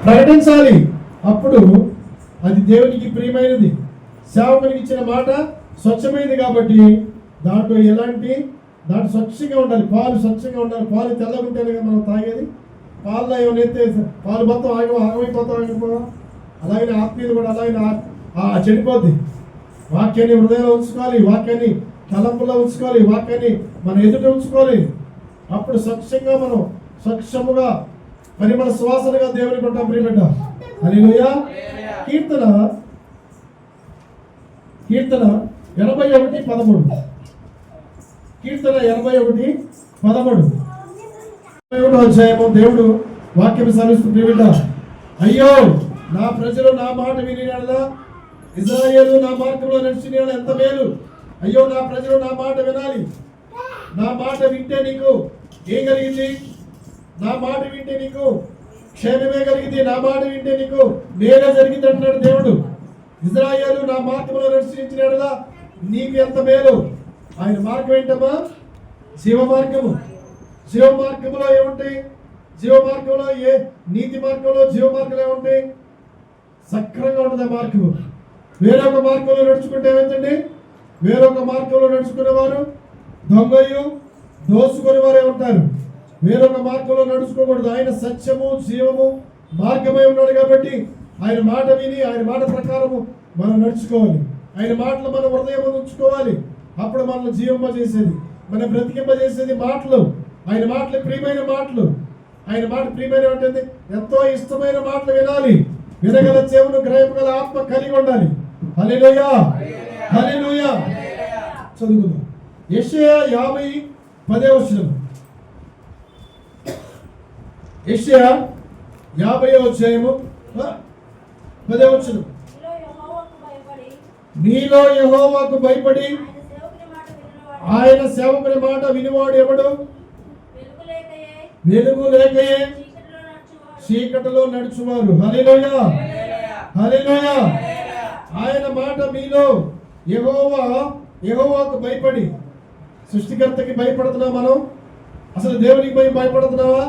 ప్రకటించాలి. అప్పుడు అది దేవునికి ప్రియమైనది. సేవకునికి ఇచ్చిన మాట స్వచ్ఛమైనది కాబట్టి దాంట్లో స్వచ్ఛంగా ఉండాలి. పాలు స్వచ్ఛంగా ఉండాలి. పాలు తెల్లగా ఉంటేనే మనం తాగేది. పాలలో ఏమైతే పాలు మొత్తం ఆగమైపోతాం. అలాగే ఆత్మీయులు కూడా అలాగే చెడిపోద్ది. వాక్యాన్ని హృదయంలో ఉంచుకోవాలి, వాక్యాన్ని తలంపులో ఉంచుకోవాలి, వాక్యాన్ని మన ఎదుట ఉంచుకోవాలి. అప్పుడు స్వచ్ఛముగా పరిమళ సువాసనగా దేవునికి ఉంటాం. ప్రియబిడ్డ, హల్లెలూయా. కీర్తన 81:13. కీర్తన 81:13. అధ్యాయము దేవుడు వాక్యం సెలవిస్తుంది. ప్రియబిడ్డ, అయ్యో నా ప్రజలు నా మాట వినినట్లా, ఇశ్రాయేలు నా మార్గంలో నడిచిన ఎంత మేలు. అయ్యో నా ప్రజలు నా మాట వినాలి. నా మాట వింటే నీకు ఏం కలిగింది? నా మాట వింటే నీకు క్షేమమే కలిగింది. నా మాట వింటే నీకు మేలే జరిగింది అంటున్నాడు దేవుడు. ఇశ్రాయేలు నా మార్గంలో నడిచినట్లా నీకు ఎంత మేలు. ఆయన మార్గం ఏంటమ్మా? జీవ మార్గము. జీవ మార్గంలో ఏముంటాయి? జీవ మార్గంలో నీతి మార్గంలో జీవ మార్గంలో ఏముంటాయి? సక్రంగా ఉంటుంది ఆ మార్గము. వేరొక మార్గంలో నడుచుకుంటే ఏమైందండి? వేరొక మార్గంలో నడుచుకునే వారు దొంగయు దోసుకునే వారే ఉంటారు. వేరొక మార్గంలో నడుచుకోకూడదు. ఆయన సత్యము జీవము మార్గమై ఉన్నాడు కాబట్టి ఆయన మాట విని ఆయన మాట ప్రకారము మనం నడుచుకోవాలి. ఆయన మాటలు మన హృదయం ఉంచుకోవాలి. అప్పుడు మనల్ని జీవింపజేసేది, మన బ్రతికింపజేసేది మాటలు. ఆయన మాటలు ప్రియమైన మాటలు. ఆయన మాట ప్రియమైన ఉంటుంది. ఎంతో ఇష్టమైన మాటలు వినాలి. వినగల చెవులు, గ్రహింపగల ఆత్మ కలిగి ఉండాలి. హల్లెలూయా, హల్లెలూయా. చదువుకుందాం. యెషయా 50:10. యెషయా 50:10. నీలో యెహోవాకు భయపడి ఆయన సేవకుని మాట వినివాడు ఎవడు? వెలుగు లేకయే చీకటిలో నడుచువారు. హల్లెలూయా, హల్లెలూయా. ఆయన మాట మీలో యెహోవాకు భయపడి. సృష్టికర్తకి భయపడుతున్నాం మనం? అసలు దేవునికి భయపడుతున్నావా?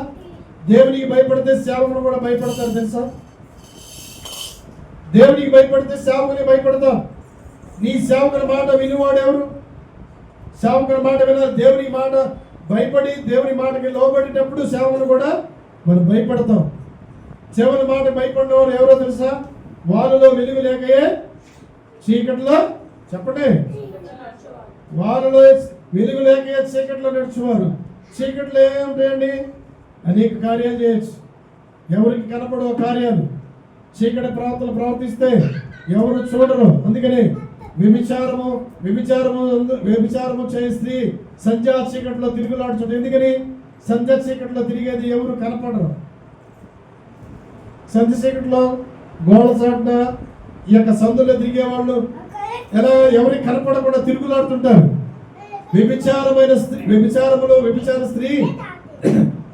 దేవునికి భయపడితే సేవకులు కూడా భయపడతారు తెలుసా? దేవునికి భయపడితే సేవకుని భయపడతాం. నీ సేవకుని మాట వినివాడు ఎవరు? సేవకుని మాట వినాలి. దేవుని మాట భయపడి దేవుని మాటకి లోబడేటప్పుడు సేవకులు కూడా మనం భయపడతాం. సేవకుని మాట భయపడిన వారు ఎవరో తెలుసా? వాళ్ళలో వెలుగు లేకయే చీకట్లో, చెప్పండి, వాళ్ళలో వెలుగు లేకయే చీకట్లో నడుచువారు. చీకట్లో ఏముంటాయండి? అనేక కార్యాలు చేయొచ్చు. ఎవరికి కనపడో కార్యాలు. చీకటి ప్రవర్తిస్తే ఎవరు చూడరు. అందుకని వ్యభిచారము చేయ స్త్రీ సంధ్యా చీకట్లో తిరుగులాడుచుంటే. ఎందుకని? సంధ్యా చీకట్లో తిరిగేది ఎవరు కనపడరు. సంధ్య చీకట్లో గోడ చాటున ఈ యొక్క సందులో తిరిగే వాళ్ళు ఎలా ఎవరికి కనపడకుండా తిరుగులాడుతుంటారు. వ్యభిచార స్త్రీ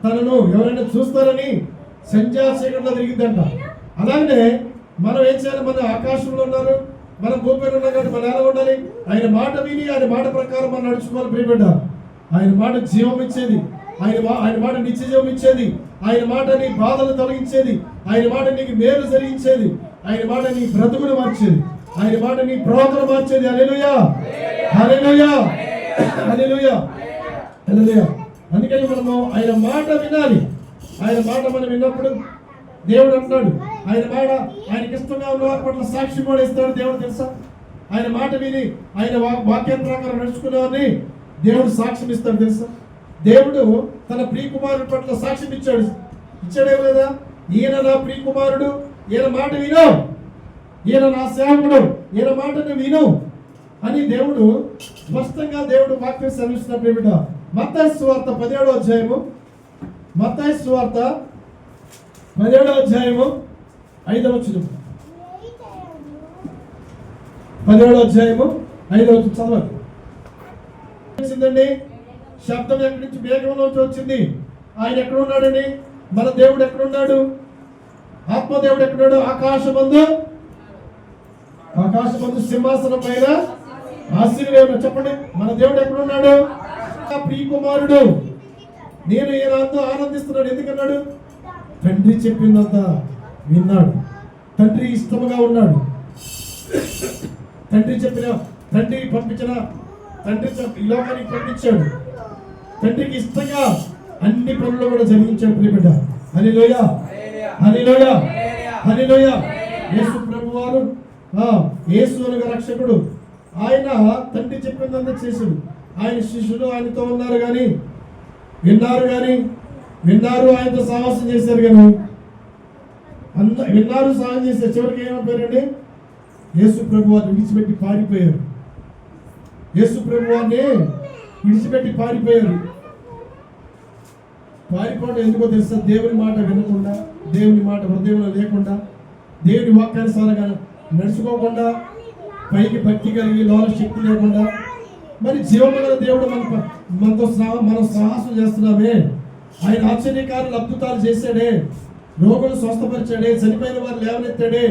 తనను ఎవరైనా చూస్తారని సంధ్యా చీకట్లో తిరిగిద్దంట. అలాగే మనం ఏం చేయాలి? మన ఆకాశంలో ఉన్నారు, మనం భూమిపైన ఉన్నాం కాబట్టి మనం ఎలా ఉండాలి? ఆయన మాట విని ఆయన మాట ప్రకారం మనం నడుచుకోవాలి. ప్రియబిడ్డ, ఆయన మాట జీవం ఇచ్చేది. ఆయన మాట నిత్య జీవం ఇచ్చేది. ఆయన మాట నీ బాధలు తొలగించేది. ఆయన మాట నీకు మేలు జరిగించేది. ఆయన మాట నీ బ్రతుకును మార్చేది. ఆయన మాట నీ ప్రవర్తన మార్చేది. హల్లెలూయా, హల్లెలూయా, హల్లెలూయా, హల్లెలూయా. అందుకని మనము ఆయన మాట వినాలి. ఆయన మాట మనం విన్నప్పుడు దేవుడు అంటున్నాడు, ఆయన మాట ఆయనకి ఇష్టంగా ఉన్న వారి పట్ల సాక్షి కూడా ఇస్తాడు దేవుడు తెలుసా? ఆయన మాట విని ఆయన వాక్యం ప్రకారం నడుచుకునేవారిని దేవుడు సాక్ష్యం ఇస్తాడు తెలుసా? దేవుడు తన ప్రియకుమారుడి పట్ల సాక్ష్యం ఇచ్చాడే లేదా? ఈయన నా ప్రియకుమారుడు, ఈయన మాట విను, ఈయన నా సేవకుడు, ఈయన మాటను విను అని దేవుడు స్పష్టంగా దేవుడు వాక్యం సెలవిస్తున్నప్పుడు ఏమిటో మత్తయి సువార్త 17వ అధ్యాయము. మత్తయి సువార్త 17వ అధ్యాయము 5వ వచనం. 17వ అధ్యాయము 5వ వచనం చదవండి. వచ్చిందండి శబ్దం ఎక్కడి నుంచి? మేఘంలోంచి వచ్చింది. ఆయన ఎక్కడ ఉన్నాడండి? మన దేవుడు ఎక్కడున్నాడు? ఆత్మదేవుడు ఎక్కడున్నాడు? ఆకాశమందు సింహాసనం పైన ఆశీర్వాదం. చెప్పండి, మన దేవుడు ఎక్కడున్నాడు? ప్రియకుమారుడు. నేను ఈయనంతా ఆనందిస్తున్నాడు. ఎందుకన్నాడు? తండ్రి చెప్పిందంతా విన్నాడు. తండ్రి ఇష్టముగా ఉన్నాడు. తండ్రి పంపించిన ఈ లోకానికి పంపించాడు. తండ్రికి ఇష్టంగా అన్ని పనులు కూడా జరిగించాడు ప్రియబిడ్డ. హల్లెలూయా, హల్లెలూయా, హల్లెలూయా. యేసు ప్రభువారు యేసు అనగా రక్షకుడు. ఆయన తండ్రి చెప్పిందంతా చేశాడు. ఆయన శిష్యులు ఆయనతో ఉన్నారు కానీ విన్నారు, ఆయనతో సాహసం చేశారు కానీ విన్నారు, సాహసం చేశారు. చివరికి ఏమైపోయారండి? యేసు ప్రభువారిని విడిచిపెట్టి పారిపోయారు. యేసు ప్రభువారిని విడిచిపెట్టి పారిపోయారు. పారిపోవడం ఎందుకో తెలుసా? దేవుని మాట వినకుండా, దేవుని మాట హృదయంలో లేకుండా, దేవుని వాక్యానుసారంగా నడుచుకోకుండా, పైకి భక్తి కలిగి లోన శక్తి లేకుండా, మరి జీవముగల దేవుడు మనం సాహసం చేస్తున్నామే. ఆయన ఆశ్చర్యకారులు అద్భుతాలు చేశాడే, రోగులు స్వస్థపరిచాడే, చనిపోయిన వారు లేవనెత్తాడే.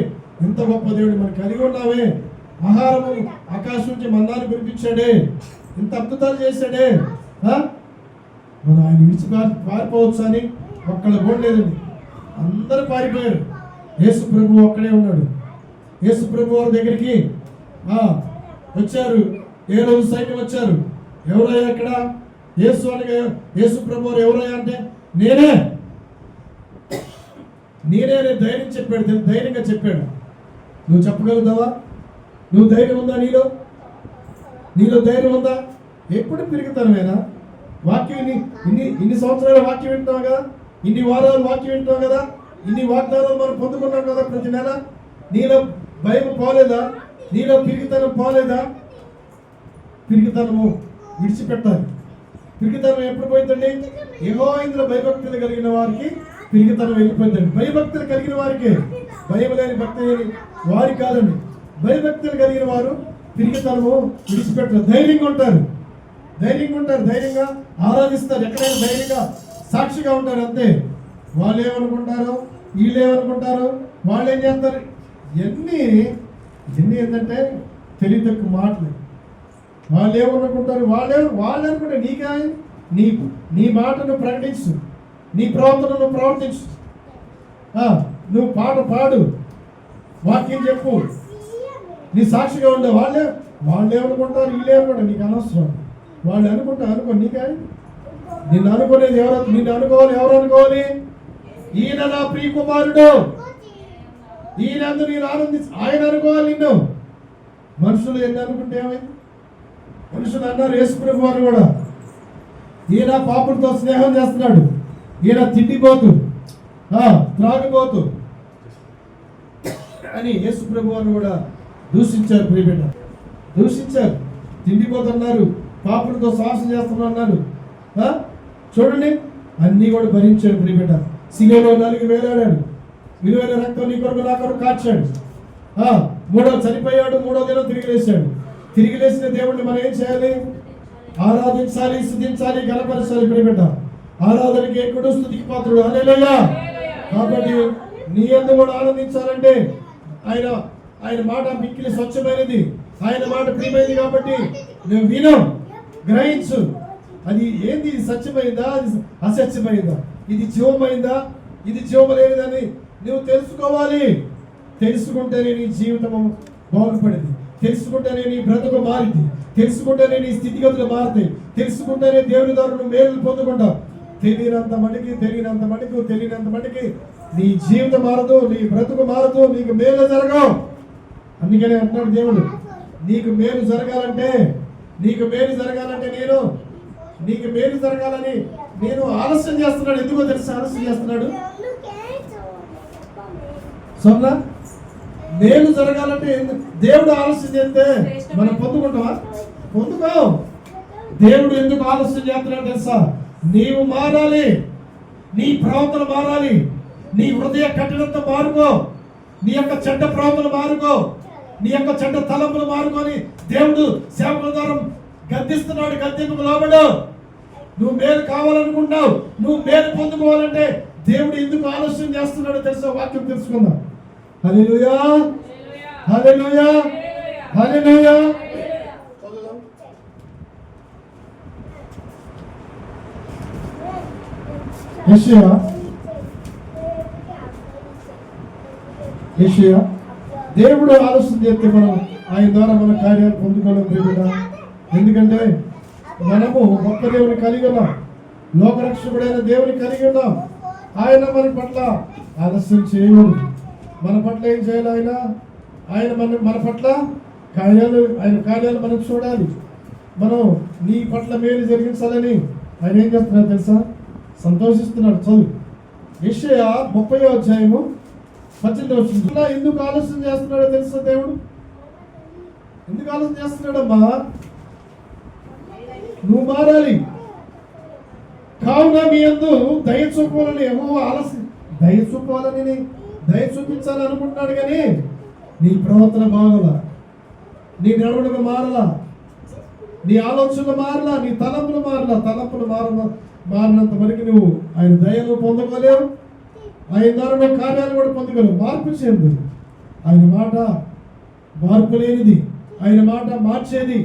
ఎంత గొప్ప దేవుడు మనం కలిగి ఉన్నామే. ఆహారము ఆకాశం నుంచి మన్నాను కురిపించాడే, ఇంత అద్భుతాలు చేశాడే. మనం ఆయన విడిచి పారిపోవచ్చు అని ఒక్కళ్ళ కూడా లేదండి. అందరూ పారిపోయారు. యేసు ప్రభు ఒక్కడే ఉన్నాడు. యేసు ప్రభు వారి దగ్గరికి వచ్చారు. ఏ రోజు సైన్యం వచ్చారు. ఎవరయ్యా అక్కడ? యేసు అనగా యేసు ప్రభు వారు ఎవరయ్యా అంటే నేనే ధైర్యంగా చెప్పాడు. నువ్వు చెప్పగలుగుతావా? నువ్వు ధైర్యం ఉందా? నీలో ధైర్యం ఉందా? ఎప్పుడు పెరుగుతానువేనా? వాక్యం ఇన్ని సంవత్సరాలు వాక్యం వింటున్నావు కదా, ఇన్ని వారాలు వాక్యం వింటున్నావు కదా, ఇన్ని వాగ్దానాలు మనం పొందుకున్నాం కదా ప్రతి నెల. నీలో భయం పోలేదా? నీలో పిరిగితనం పోలేదా? పిరిగితనము విడిచిపెట్టాలి. పిరిగితనం ఎప్పుడు పోయిందండి? యెహోవాయందు భయభక్తులు కలిగిన వారికి పిరిగితనం వెళ్ళిపోయిందండి. భయభక్తులు కలిగిన వారికి, భయం లేని భక్తి లేని వారి కాదండి. భయభక్తులు కలిగిన వారు పిరిగితనము విడిచిపెట్టారు. ధైర్యంగా ఉంటారు, ధైర్యంగా ఆరాధిస్తారు. ఎక్కడైనా ధైర్యంగా సాక్షిగా ఉంటారు. అంతే. వాళ్ళు ఏమనుకుంటారు, వీళ్ళు ఏమనుకుంటారు, వాళ్ళు ఏం చేస్తారు, ఇవన్నీ ఏంటంటే తెలివి తక్కువ మాటలు. వాళ్ళు ఏమనుకుంటారు, వాళ్ళు అనుకుంటే నీ మాటను ప్రకటించు, నీ ప్రవర్తనను ప్రవర్తించు, నువ్వు పాట పాడు, వాక్యం చెప్పు, నీ సాక్షిగా ఉండే. వాళ్ళు ఏమనుకుంటారు, వీళ్ళు ఏమనుకుంటారు, నీకు అనవసరం. వాళ్ళు అనుకో, నీకే. నిన్ను అనుకునేది నిన్ను అనుకోవాలి. ఎవరు అనుకోవాలి? ఈయన నా ప్రియ కుమారుడు, ఈయనందు నేను ఆయన అనుకోవాలి నిన్ను. మనుషులు ఎన్ని అనుకుంటే ఏమైంది? మనుషులు అన్నారు యేసు ప్రభు వారు కూడా, ఈయన పాపులతో స్నేహం చేస్తున్నాడు, ఈయన తిండిపోతు, త్రాగిపోతు అని యేసు ప్రభు వారు కూడా దూషించారు. ప్రియబిడ్డ, దూషించారు. తిండిపోతున్నారు, పాపులతో సాహసం చేస్తున్నారు. చూడండి, అన్నీ కూడా భరించాడు. ప్రియబిడ్డ, సిలువలో 4 వేలాడాడు. విలువైన రక్తం నీ కొరకు నా కొరకు కార్చాడు. చనిపోయాడు. 3వ దినం తిరిగి లేచిన దేవుడిని మనం ఏం చేయాలి? ఆరాధించాలి, స్తుతించాలి, గణపరచాలి. ప్రియబిడ్డ, ఆరాధనకి ఎక్కుడు, స్తుతికి పాత్రుడు. హల్లెలూయా. కాబట్టి నీ యందు కూడా ఆనందించాలంటే ఆయన మాట మిక్కిలి స్వచ్ఛమైనది, ఆయన మాట ప్రియమైనది. కాబట్టి నువ్వు విను, గ్రహించు. అది ఏంది? ఇది సత్యమైందా, అది అసత్యమైందా, ఇది జీవమైందా, ఇది జీవము లేనిదని నువ్వు తెలుసుకోవాలి. తెలుసుకుంటేనే నీ జీవితము బాగుపడింది, తెలుసుకుంటేనే నీ బ్రతుకు మారింది, తెలుసుకుంటేనే నీ స్థితిగతులు మారుతాయి, తెలుసుకుంటేనే దేవుని ద్వారా నువ్వు మేలు పొందుకుంటావు. తెలియనంత మటుకి నీ జీవితం మారదు, నీ బ్రతుకు మారదు, నీకు మేలు జరగవు. అందుకనే అంటున్నాడు దేవుడు, నీకు మేలు జరగాలంటే నీకు మేలు జరగాలని నేను ఆలస్యం చేస్తున్నాడు. ఎందుకో తెలుసు ఆలస్యం చేస్తున్నాడు? సొంత మేలు జరగాలంటే దేవుడు ఆలస్యం చేస్తే మనం పొందుకుంటావా? పొందుకో. దేవుడు ఎందుకు ఆలస్యం చేస్తున్నాడు తెలుసా? నీవు మారాలి, నీ ప్రవర్తన మారాలి, నీ హృదయ కఠినత మారుకో, నీ యొక్క చెడ్డ ప్రవర్తన మారుకో, నీ యొక్క చెడ్డ తలంపులు మారుకొని దేవుడు సేవకుల ద్వారా గద్దిస్తున్నాడు. గద్దింపుకు లోబడు. నువ్వు మేలు కావాలనుకుంటావు, నువ్వు మేలు పొందుకోవాలంటే దేవుడు ఎందుకు ఆలస్యం చేస్తున్నాడో తెలుసా? వాక్యం తెలుసుకుందాం. హల్లెలూయా, హల్లెలూయా, హల్లెలూయా. యెషయా యెషయా. దేవుడు ఆలోచన చేస్తే మనం ఆయన ద్వారా మన కార్యాలు పొందుకోవడం ప్రియుడా. ఎందుకంటే మనము గొప్ప దేవుని కలిగి ఉన్నాం, లోకరక్షకుడైన దేవుని కలిగి ఉన్నాం. ఆయన మన పట్ల ఆలస్యం చేయకూడదు. మన పట్ల ఏం చేయాలి? ఆయన మన పట్ల ఆయన కార్యాలు మనం చూడాలి. మనం నీ పట్ల మేలు జరిగించాలని ఆయన ఏం చేస్తున్నాడు తెలుసా? సంతోషిస్తున్నాడు. చదువు యెషయా 30వ అధ్యాయము 18వ వచనం. ఎందుకు ఆలోచన చేస్తున్నాడో తెలుసా? దేవుడు ఎందుకు ఆలోచన చేస్తున్నాడమ్మా? నువ్వు మారాలి. కావున మీ యందు దయ చూపాలని దయ చూపించాలని అనుకుంటున్నాడు, కానీ నీ ప్రవర్తన బాగలా, నీ నడవడిక మారలా, నీ ఆలోచనలు మారలా, నీ తలంపులు మారినంత వరకు నువ్వు ఆయన దయను పొందుకోలేవు. ఆయన ద్వారా కార్యాలు కూడా పొందుకోలేవు. మార్పు చెందు. ఆయన మాట మార్పు లేనిది, ఆయన మాట మార్చేది,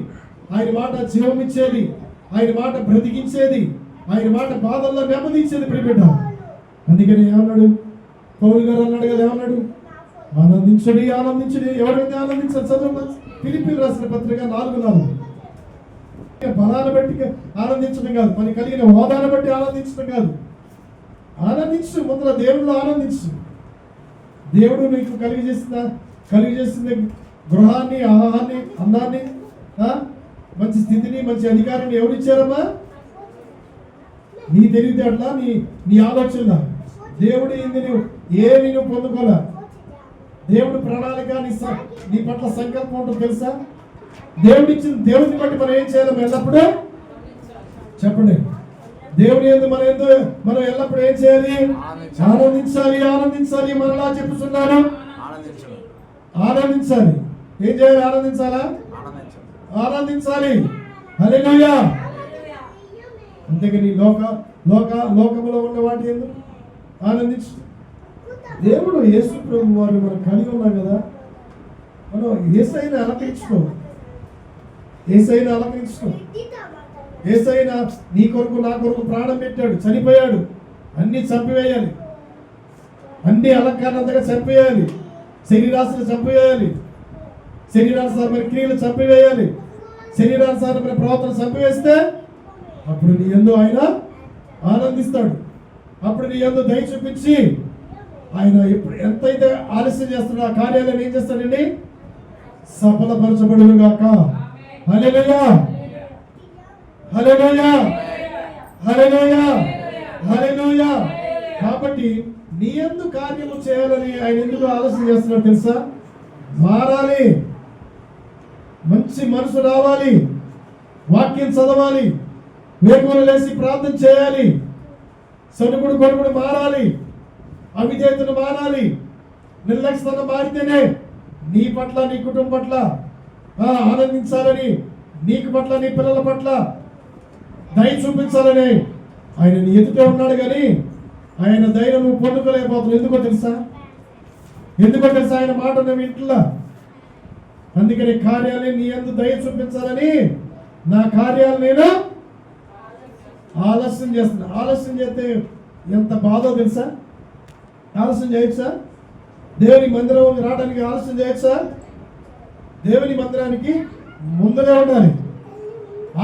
ఆయన మాట జీవం ఇచ్చేది, ఆయన మాట బ్రతికించేది, ఆయన మాట బాధల్లో నెమ్మదించేది ప్రియబిడ్డ. అందుకని ఏమన్నాడు పౌలు గారు? అన్నాడు కదా, ఏమన్నాడు? ఆనందించండి. ఎవరైతే ఆనందించాలి? చదువు ఫిలిప్పీయులకు రాసిన పత్రిక 4:4. బలాన్ని బట్టి ఆనందించడం కాదు, పని కలిగిన హోదాన్ని బట్టి ఆనందించడం కాదు. ఆనందించు, ముందర దేవుళ్ళు ఆనందించు. దేవుడు నీకు కలిగజేసిన గృహాన్ని, ఆహాన్ని, అందాన్ని, మంచి స్థితిని, మంచి అధికారాన్ని ఎవరు ఇచ్చారమ్మా? నీ తెలివితేటలా, నీ ఆలోచన. దేవుడు ఏంది? నువ్వు పొందుకోలే. దేవుడు ప్రణాళిక నీ పట్ల సంకల్పం ఉంటుంది తెలుసా? దేవుడిని బట్టి మనం ఏం చేయాలి? ఎల్లప్పుడూ చెప్పండి. దేవుని యందు మనం ఎల్లప్పుడూ ఏం చేయాలి? ఆనందించాలి. మరలా చెప్పుతున్నాను, ఆనందించాలి. ఏం చేయాలి? ఆనందించాలి. హల్లెలూయా. అంతేగాని లోకములో ఉన్న వాటి యందు ఆనందించు. దేవుడు యేసు ప్రభు వారిని మనం కలిగి ఉన్నాం కదా, మనం యేసయ్యను అలంకరించుకో. యేసయ్య నీ కొరకు నా కొరకు ప్రాణం పెట్టాడు, చనిపోయాడు. అన్ని చంపివేయాలి, అన్ని అలంకారంగా చంపివేయాలి, శరీరాశను చంపివేయాలి, శరీరానుసారమైన క్రియలు చంపివేయాలి, శరీరానుసారమైన ప్రవర్తన చంపివేస్తే అప్పుడు నీ యందు ఆయన ఆనందిస్తాడు. అప్పుడు నీ యందు దయ చూపించి ఆయన ఎంతైతే ఆలస్యం చేస్తున్నాడో ఆ కార్యాలను ఏం చేస్తాడండి? సఫలపరచబడును గాక. హల్లెలూయా, హల్లెలూయా, హల్లెలూయా, హల్లెలూయా. కాబట్టి నీ యందు కార్యము చేయాలని ఆయన ఎందుకు ఆలస్యం చేస్తున్నాడు తెలుసా? మారాలి, మంచి మనసు రావాలి, వాక్యం చదవాలి, వేకువలు లేచి ప్రార్థన చేయాలి, సనుగుడు కొడుకుడు మారాలి, అవిధేయతను మారాలి, నిర్లక్ష్యతను మారితేనే నీ పట్ల, నీ కుటుంబం పట్ల ఆనందించాలని, నీకు పట్ల, నీ పిల్లల పట్ల దయ చూపించాలని ఆయన నీ ఎదుటే ఉన్నాడు. కానీ ఆయన దయను నువ్వు పొందుకోలేకపోతున్నావు. ఎందుకో తెలుసా? ఆయన మాట నువ్వు ఇంట్లో. అందుకని కార్యాలని నీ యందు దయ చూపించాలని నా కార్యాలు నేను ఆలస్యం చేస్తున్నా. ఆలస్యం చేస్తే ఎంత బాధో తెలుసా? ఆలస్యం చేయొచ్చా? దేవుని మందిరం రావడానికి ఆలస్యం చేయొచ్చా? దేవుని మందిరానికి ముందుగా ఉండాలి.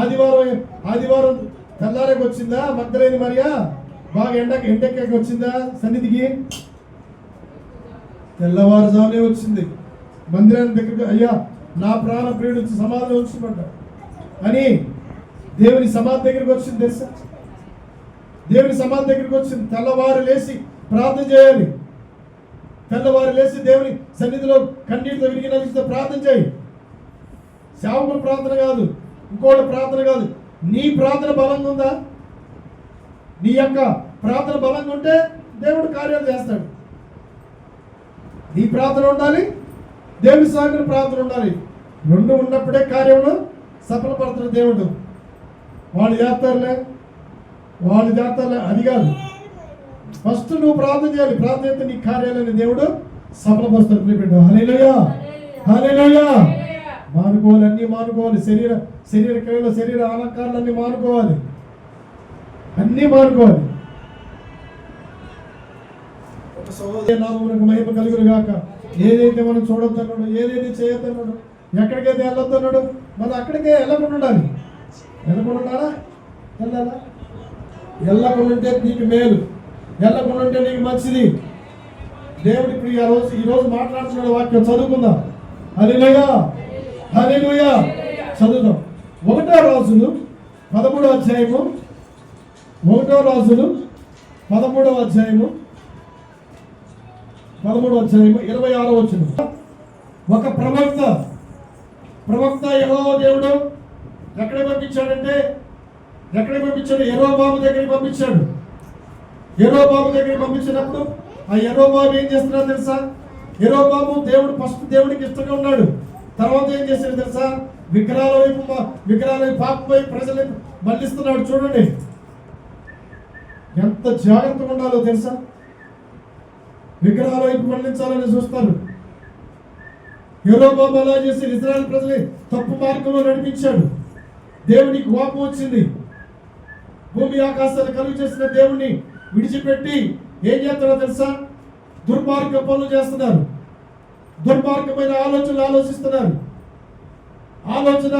ఆదివారం తెల్లారేకి వచ్చిందా? మగ్ధలేని మరియా బాగా ఎండెక్కకి వచ్చిందా సన్నిధికి? తెల్లవారుజామునే వచ్చింది మందిరానికి దగ్గరికి. అయ్యా నా ప్రాణ ప్రియుడు సమాధిలో ఉంచబడ్డా అని దేవుని సమాధి దగ్గరికి వచ్చింది తెలుసా? దేవుని సమాధి దగ్గరికి వచ్చింది. తెల్లవారు లేచి ప్రార్థన చేయాలి. తెల్లవారు లేచి దేవుని సన్నిధిలో కన్నీటితో విరిగి నలిగితో ప్రార్థన చేయి. సేవకుల ప్రార్థన కాదు, ఇంకోటి ప్రార్థన కాదు. నీ ప్రార్థన బలంగా ఉందా? నీ యొక్క ప్రార్థన బలంగా ఉంటే దేవుడు కార్యాలు చేస్తాడు. నీ ప్రార్థన ఉండాలి, దేవుని సాగిన ప్రార్థన ఉండాలి. రెండు ఉన్నప్పుడే కార్యంలో సఫలపడుతున్న దేవుడు. వాళ్ళు చేస్తారులే అది కాదు. ఫస్ట్ నువ్వు ప్రార్థన చేయాలి. ప్రార్థన చేస్తే నీ కార్యాలని దేవుడు సఫలపరుస్తాడు. హల్లెలూయా, హల్లెలూయా. మానుకోవాలి, అన్నీ మానుకోవాలి. శరీర క్రియలు, శరీర అలంకారాలన్నీ మానుకోవాలి, అన్నీ మానుకోవాలి. ఒక సహోదరి నామమునకు మహిమ కలుగును గాక. ఏదైతే మనం చూడొద్దన్నాడు, ఏదైతే చేయొద్దన్నాడు, ఎక్కడికైతే వెళ్ళొద్దన్నాడు, మనం అక్కడికే వెళ్ళకుండా ఉండాలి. వెళ్ళకుండా ఉండాలా? వెళ్ళాలా? వెళ్ళకుండా ఉంటే నీకు మేలు, వెళ్ళకుండా ఉంటే నీకు మంచిది. దేవుడు ఇప్పుడు ఈరోజు మాట్లాడుతున్నాడు. వాక్యం చదువుకుందాం. హల్లెలూయా, హల్లెలూయా. చదువుదాం. 1వ రాజులు 13వ అధ్యాయము, 1వ రాజులు 13వ అధ్యాయము 26వ వచనం. ఒక ప్రవక్త యెహోవా దేవుడు ఎక్కడికి పంపించాడంటే, యెరోబాము దగ్గరికి పంపించాడు. యెరోబాము దగ్గరికి పంపించినప్పుడు ఆ యెరోబాము ఏం చేస్తున్నాడు తెలుసా? యెరోబాము దేవుడికి ఇష్టంగా ఉన్నాడు. తర్వాత ఏం చేశాడు తెలుసా? విగ్రహాల వైపు పాపం వైపు ప్రజలను మళ్ళిస్తున్నాడు. చూడండి ఎంత జాగ్రత్తగా ఉండాలో తెలుసా? విగ్రహాల వైపు మళ్ళించాలని చూస్తారు. యెరోబాము అలా చేసి ఇశ్రాయేలు ప్రజల్ని తప్పు మార్గంలో నడిపించాడు. దేవునికి కోపం వచ్చింది. భూమి ఆకాశాలు కలుగు చేసిన దేవుణ్ణి విడిచిపెట్టి ఏం చేస్తారో తెలుసా? దుర్మార్గ పనులు చేస్తున్నారు. దుర్మార్గమైన ఆలోచనలు ఆలోచిస్తున్నారు. ఆలోచన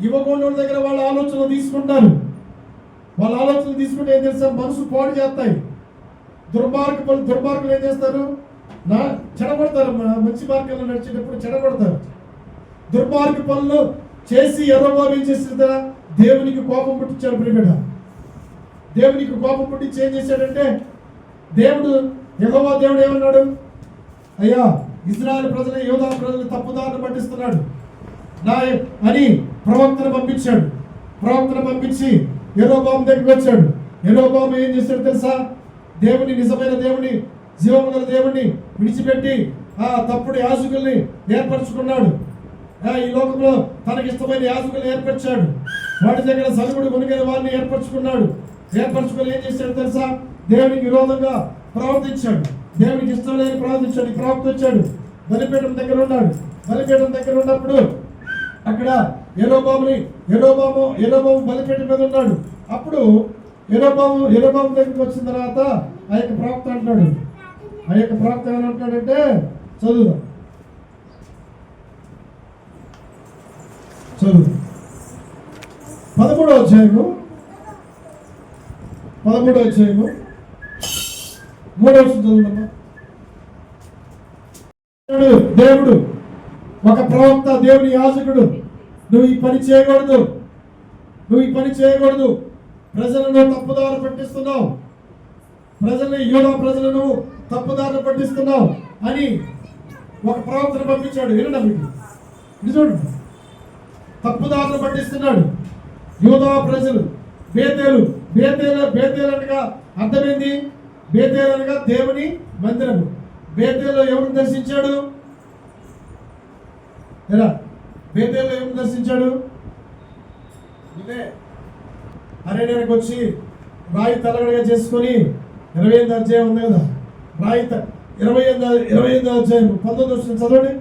ఇవ్వకుండా దగ్గర వాళ్ళ ఆలోచనలు తీసుకుంటారు. వాళ్ళ ఆలోచనలు తీసుకుంటే ఏం తెలుసా? మనసు పాడు చేస్తాయి. దుర్మార్గులు ఏం చేస్తారు? చెడగొడతారు. మంచి మార్గంలో నడిచేటప్పుడు చెడగొడతారు. దుర్మార్గ పనులు చేసి యెరోబాము ఏం చేస్తుందా? దేవునికి కోపం పుట్టించాడు. ప్రియబిడ్డ, దేవునికి కోపం పుట్టించి ఏం చేశాడంటే, యెహోవా దేవుడు ఏమన్నాడు? అయ్యా, ఇశ్రాయేలు ప్రజలు, యూదా ప్రజలు తప్పుదారిని పట్టిస్తున్నాడు అని ప్రవక్తను పంపించి యెరోబాము దగ్గరికి వచ్చాడు. యెరోబాము ఏం చేశాడు తెలుసా? నిజమైన దేవుని, జీవము గల దేవుణ్ణి విడిచిపెట్టి ఆ తప్పుడు యాజకుల్ని ఏర్పరచుకున్నాడు. ఈ లోకంలో తనకిష్టమైన యాజకుల్ని ఏర్పరిచాడు. వాటి దగ్గర సలుగుడు కొనుగోలు వారిని ఏర్పరచుకొని ఏం చేశాడు తెలుసా? దేవునికి విరోధంగా ప్రవర్తించాడు. దేవునికి ఇష్టం లేని ప్రవర్తించాడు. ఈ ప్రవక్త వచ్చాడు, బలిపీఠం దగ్గర ఉన్నాడు. బలిపీఠం దగ్గర ఉన్నప్పుడు అక్కడ యెరోబాము బలిపీఠం మీద ఉన్నాడు. అప్పుడు యెరోబాము దగ్గరికి వచ్చిన తర్వాత ఆ యొక్క ప్రవక్త అంటున్నాడు. ఆ యొక్క ప్రవక్త ఏమంటాడంటే, చదువు 13వ అధ్యాయము 3వ చదువుదమ్మా. దేవుడు ఒక ప్రవక్త, దేవుని యాజకుడు, నువ్వు ఈ పని చేయకూడదు, ప్రజలను తప్పుదారి పట్టిస్తున్నావు, యూదా ప్రజలను తప్పుదారి పట్టిస్తున్నావు అని ఒక ప్రవక్తను పంపించాడు. వినండి మీకు, ఇది చూడండి. తప్పుదారులు పట్టిస్తున్నాడు యూదా ప్రజలు. బేతేలు అనగా అర్థమైంది. బేతేలు అనగా దేవుని మందిరము. బేతేలులో ఎవరిని దర్శించాడు? ఇదే అరణ్యానికి వచ్చి రాయి తలగడగా చేసుకొని 28వ అధ్యాయం ఉంది కదా, రాయి 28వ అధ్యాయం 19వ చదవండి.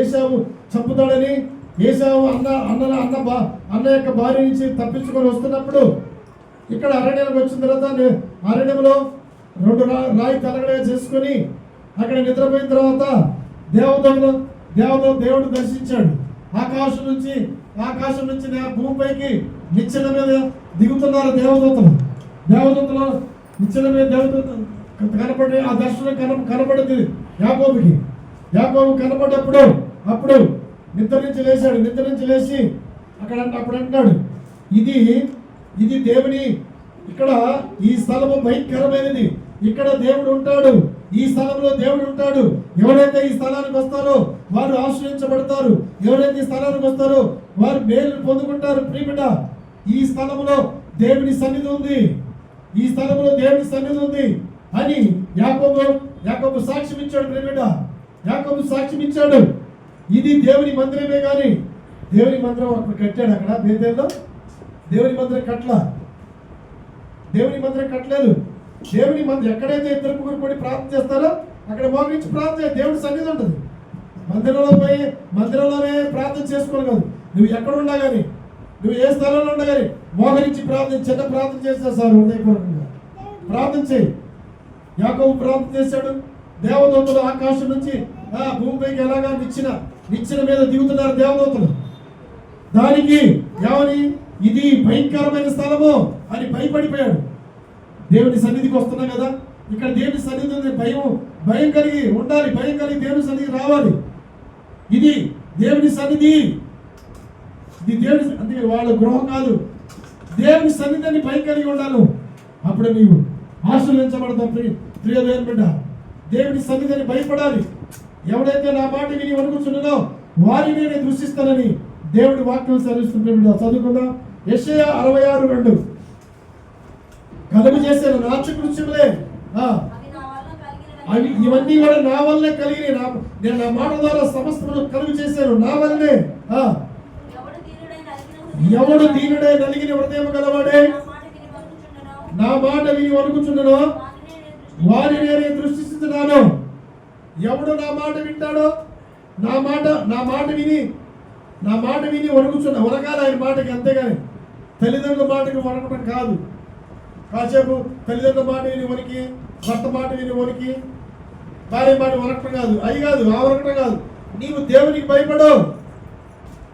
ఏశావు చంపుతాడని ఏశావు అన్న యొక్క భార్య నుంచి తప్పించుకొని వస్తున్నప్పుడు ఇక్కడ అరణ్యానికి వచ్చిన తర్వాత అరణ్యంలో 2 రాయి తలగడగా చేసుకొని అక్కడ నిద్రపోయిన తర్వాత దేవుడు దర్శించాడు. ఆకాశం నుంచి భూమిపైకి నిచ్చెన మీద దిగుతున్నారు దేవదూతలు. నిచ్చెన మీద దేవదూతలు కనపడి ఆ దర్శనం కనపడింది యాకోబు కనపడ్డప్పుడు అప్పుడు నిద్ర నుంచి లేచి అప్పుడు అంటాడు, ఇది దేవుని, ఇక్కడ ఈ స్థలము భయంకరమైనది, ఇక్కడ దేవుడు ఉంటాడు, ఈ స్థలంలో దేవుడు ఉంటాడు. ఎవరైతే ఈ స్థలానికి వస్తారో వారు ఆశ్రయించబడతారు, ఎవరైతే ఈ స్థలానికి వస్తారో వారు మేలు పొందుకుంటారు. ప్రియబిడ్డ, ఈ స్థలంలో దేవుని సన్నిధి ఉంది అని యాకోబు సాక్ష్యం ఇచ్చాడు. ప్రియబిడ్డ, యాకోబు సాక్ష్యం ఇచ్చాడు. ఇది దేవుని మందిరమే కానీ దేవుని మందిరం అక్కడ కట్టాడు. అక్కడ బేతేల్లో దేవుని మందిరం కట్టలేదు. దేవుని మందిరం ఎక్కడైతే 2-3 పడి ప్రార్థన చేస్తారో అక్కడ మోకరించి ప్రార్థన చేయాలి. దేవుడి సన్నిధి ఉంటుంది. మందిరంలోనే ప్రార్థన చేసుకోవాలి కాదు. నువ్వు ఎక్కడ ఉన్నా కానీ, నువ్వు ఏ స్థలంలో ఉన్నా కానీ మోకరించి చిన్న ప్రార్థన చేస్తారు సార్. హృదయపూర్వకంగా ప్రార్థన చేయి. యాకోబు ప్రార్థన చేశాడు, దేవదూతలు ఆకాశం నుంచి భూమిపైకి ఎలాగా నిచ్చెన మీద దిగుతున్నారు దేవదూతలు. దానికి ఏమని, ఇది భయంకరమైన స్థలము అని భయపడిపోయాడు. దేవుని సన్నిధికి వస్తున్నాం కదా, ఇక్కడ దేవుని సన్నిధి ఉంది, భయం కలిగి ఉండాలి, భయం కలిగి దేవుని సన్నిధికి రావాలి. ఇది దేవుని సన్నిధి, ఇది దేవుని, అందుకే వాళ్ళ గృహం కాదు, దేవుని సన్నిధిని భయం కలిగి ఉండాలి. అప్పుడు నీవు ఆశీర్వదించబడతావు. ప్రియ దేవుని బిడ్డ, దేవుని సన్నిధిని భయపడాలి. ఎవడైతే నా మాట విని వణుకుచున్నాడో వారిని నేను దృష్టిస్తానని దేవుడి వాక్యం సెలవిస్తుంది. చదువుకుందాం. యెషయా 66:2. కలుగు చేశాను నా కృత్యములే, అవి ఇవన్నీ కూడా నా వల్లే కలిగిన, నేను నా మాట ద్వారా సమస్తమును కలుగు చేశాను నా వల్లనే. ఎవడు దీనుడై నలిగిన హృదయం గలవాడే నా మాట విని వణుకుచున్నాడో వారిని నేను దృష్టిస్తున్నాను. ఎవడు నా మాట వింటాడో, నా మాట విని వణగాలి ఆయన మాటకి, అంతేగాని తల్లిదండ్రుల మాటకి వణకటం కాదు. కాసేపు తల్లిదండ్రుల మాట విని వణికి, భర్త మాట విని వణికి, భార్య మాట వణకటం కాదు, అవి కాదు, ఆ వణకటం కాదు. నీవు దేవునికి భయపడు,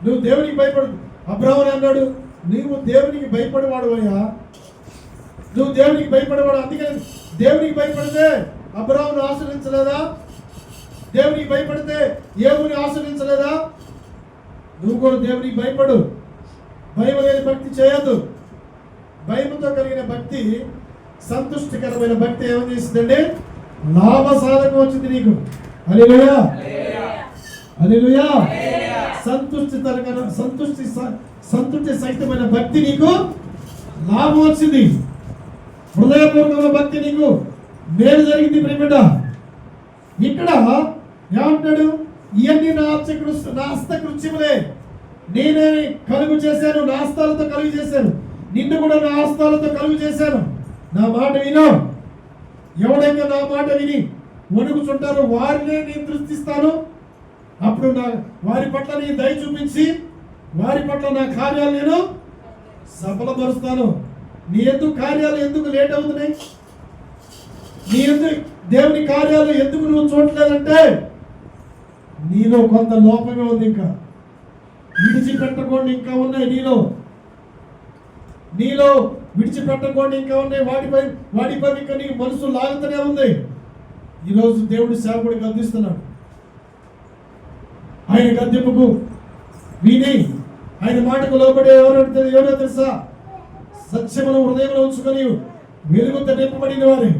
నువ్వు దేవునికి భయపడు. అబ్రాహాము అన్నాడు, నీవు దేవునికి భయపడేవాడు అయ్యా, నువ్వు దేవునికి భయపడేవాడు. అందుకని దేవునికి భయపడితే అబ్రాహామును ఆశ్రయించలేదా? దేవునికి భయపడితే యోబుని ఆశ్రయించలేదా? నువ్వు కూడా దేవునికి భయపడు. భయం లేని భక్తి చేయొద్దు. భయముతో కలిగిన భక్తి, సంతుష్టికరమైన భక్తి ఏమని చేసిందండి? లాభ సాధకం వచ్చింది నీకు. హల్లెలూయా, హల్లెలూయా. సంతుష్టి సహితమైన భక్తి నీకు లాభం వచ్చింది. హృదయపూర్వకమైన భక్తి నీకు మేలు జరిగింది. ప్రేమిట ఇక్కడ ఏమంటాడు? ఇవన్నీ నా హస్తకృత్యములే, నేనే కలుగు చేశాను, నా హస్తాలతో కలుగు చేశాను, నిన్ను కూడా నా హస్తాలతో కలుగు చేశాను. నా మాట విను. ఎవడైతే నా మాట విని వణుకుచుంటారో వారినే నేను దృష్టిస్తాను. అప్పుడు వారి పట్ల నీ దయ చూపించి వారి పట్ల నా కార్యాలు నేను సఫలపరుస్తాను. నీ ఎందుకు కార్యాలు ఎందుకు లేట్ అవుతున్నాయి? నీ ఎందుకు దేవుని కార్యాలు ఎందుకు నువ్వు చూడలేదంటే నీలో కొంత లోపమే ఉంది. ఇంకా విడిచిపెట్టకుండా ఇంకా ఉన్నాయి నీలో విడిచిపెట్టకుండా ఇంకా ఉన్నాయి. వాటిపై ఇంకా నీ మనసు లాగుతూనే ఉంది. ఈరోజు దేవుడి సేవకుడికి అందిస్తున్నాడు. ఆయన గద్దెముకు విని ఆయన మాటకు లోబడి ఎవరో తెలుసా? సత్యమును హృదయంలో ఉంచుకొని వెలుగుతో నింపబడిన వారే.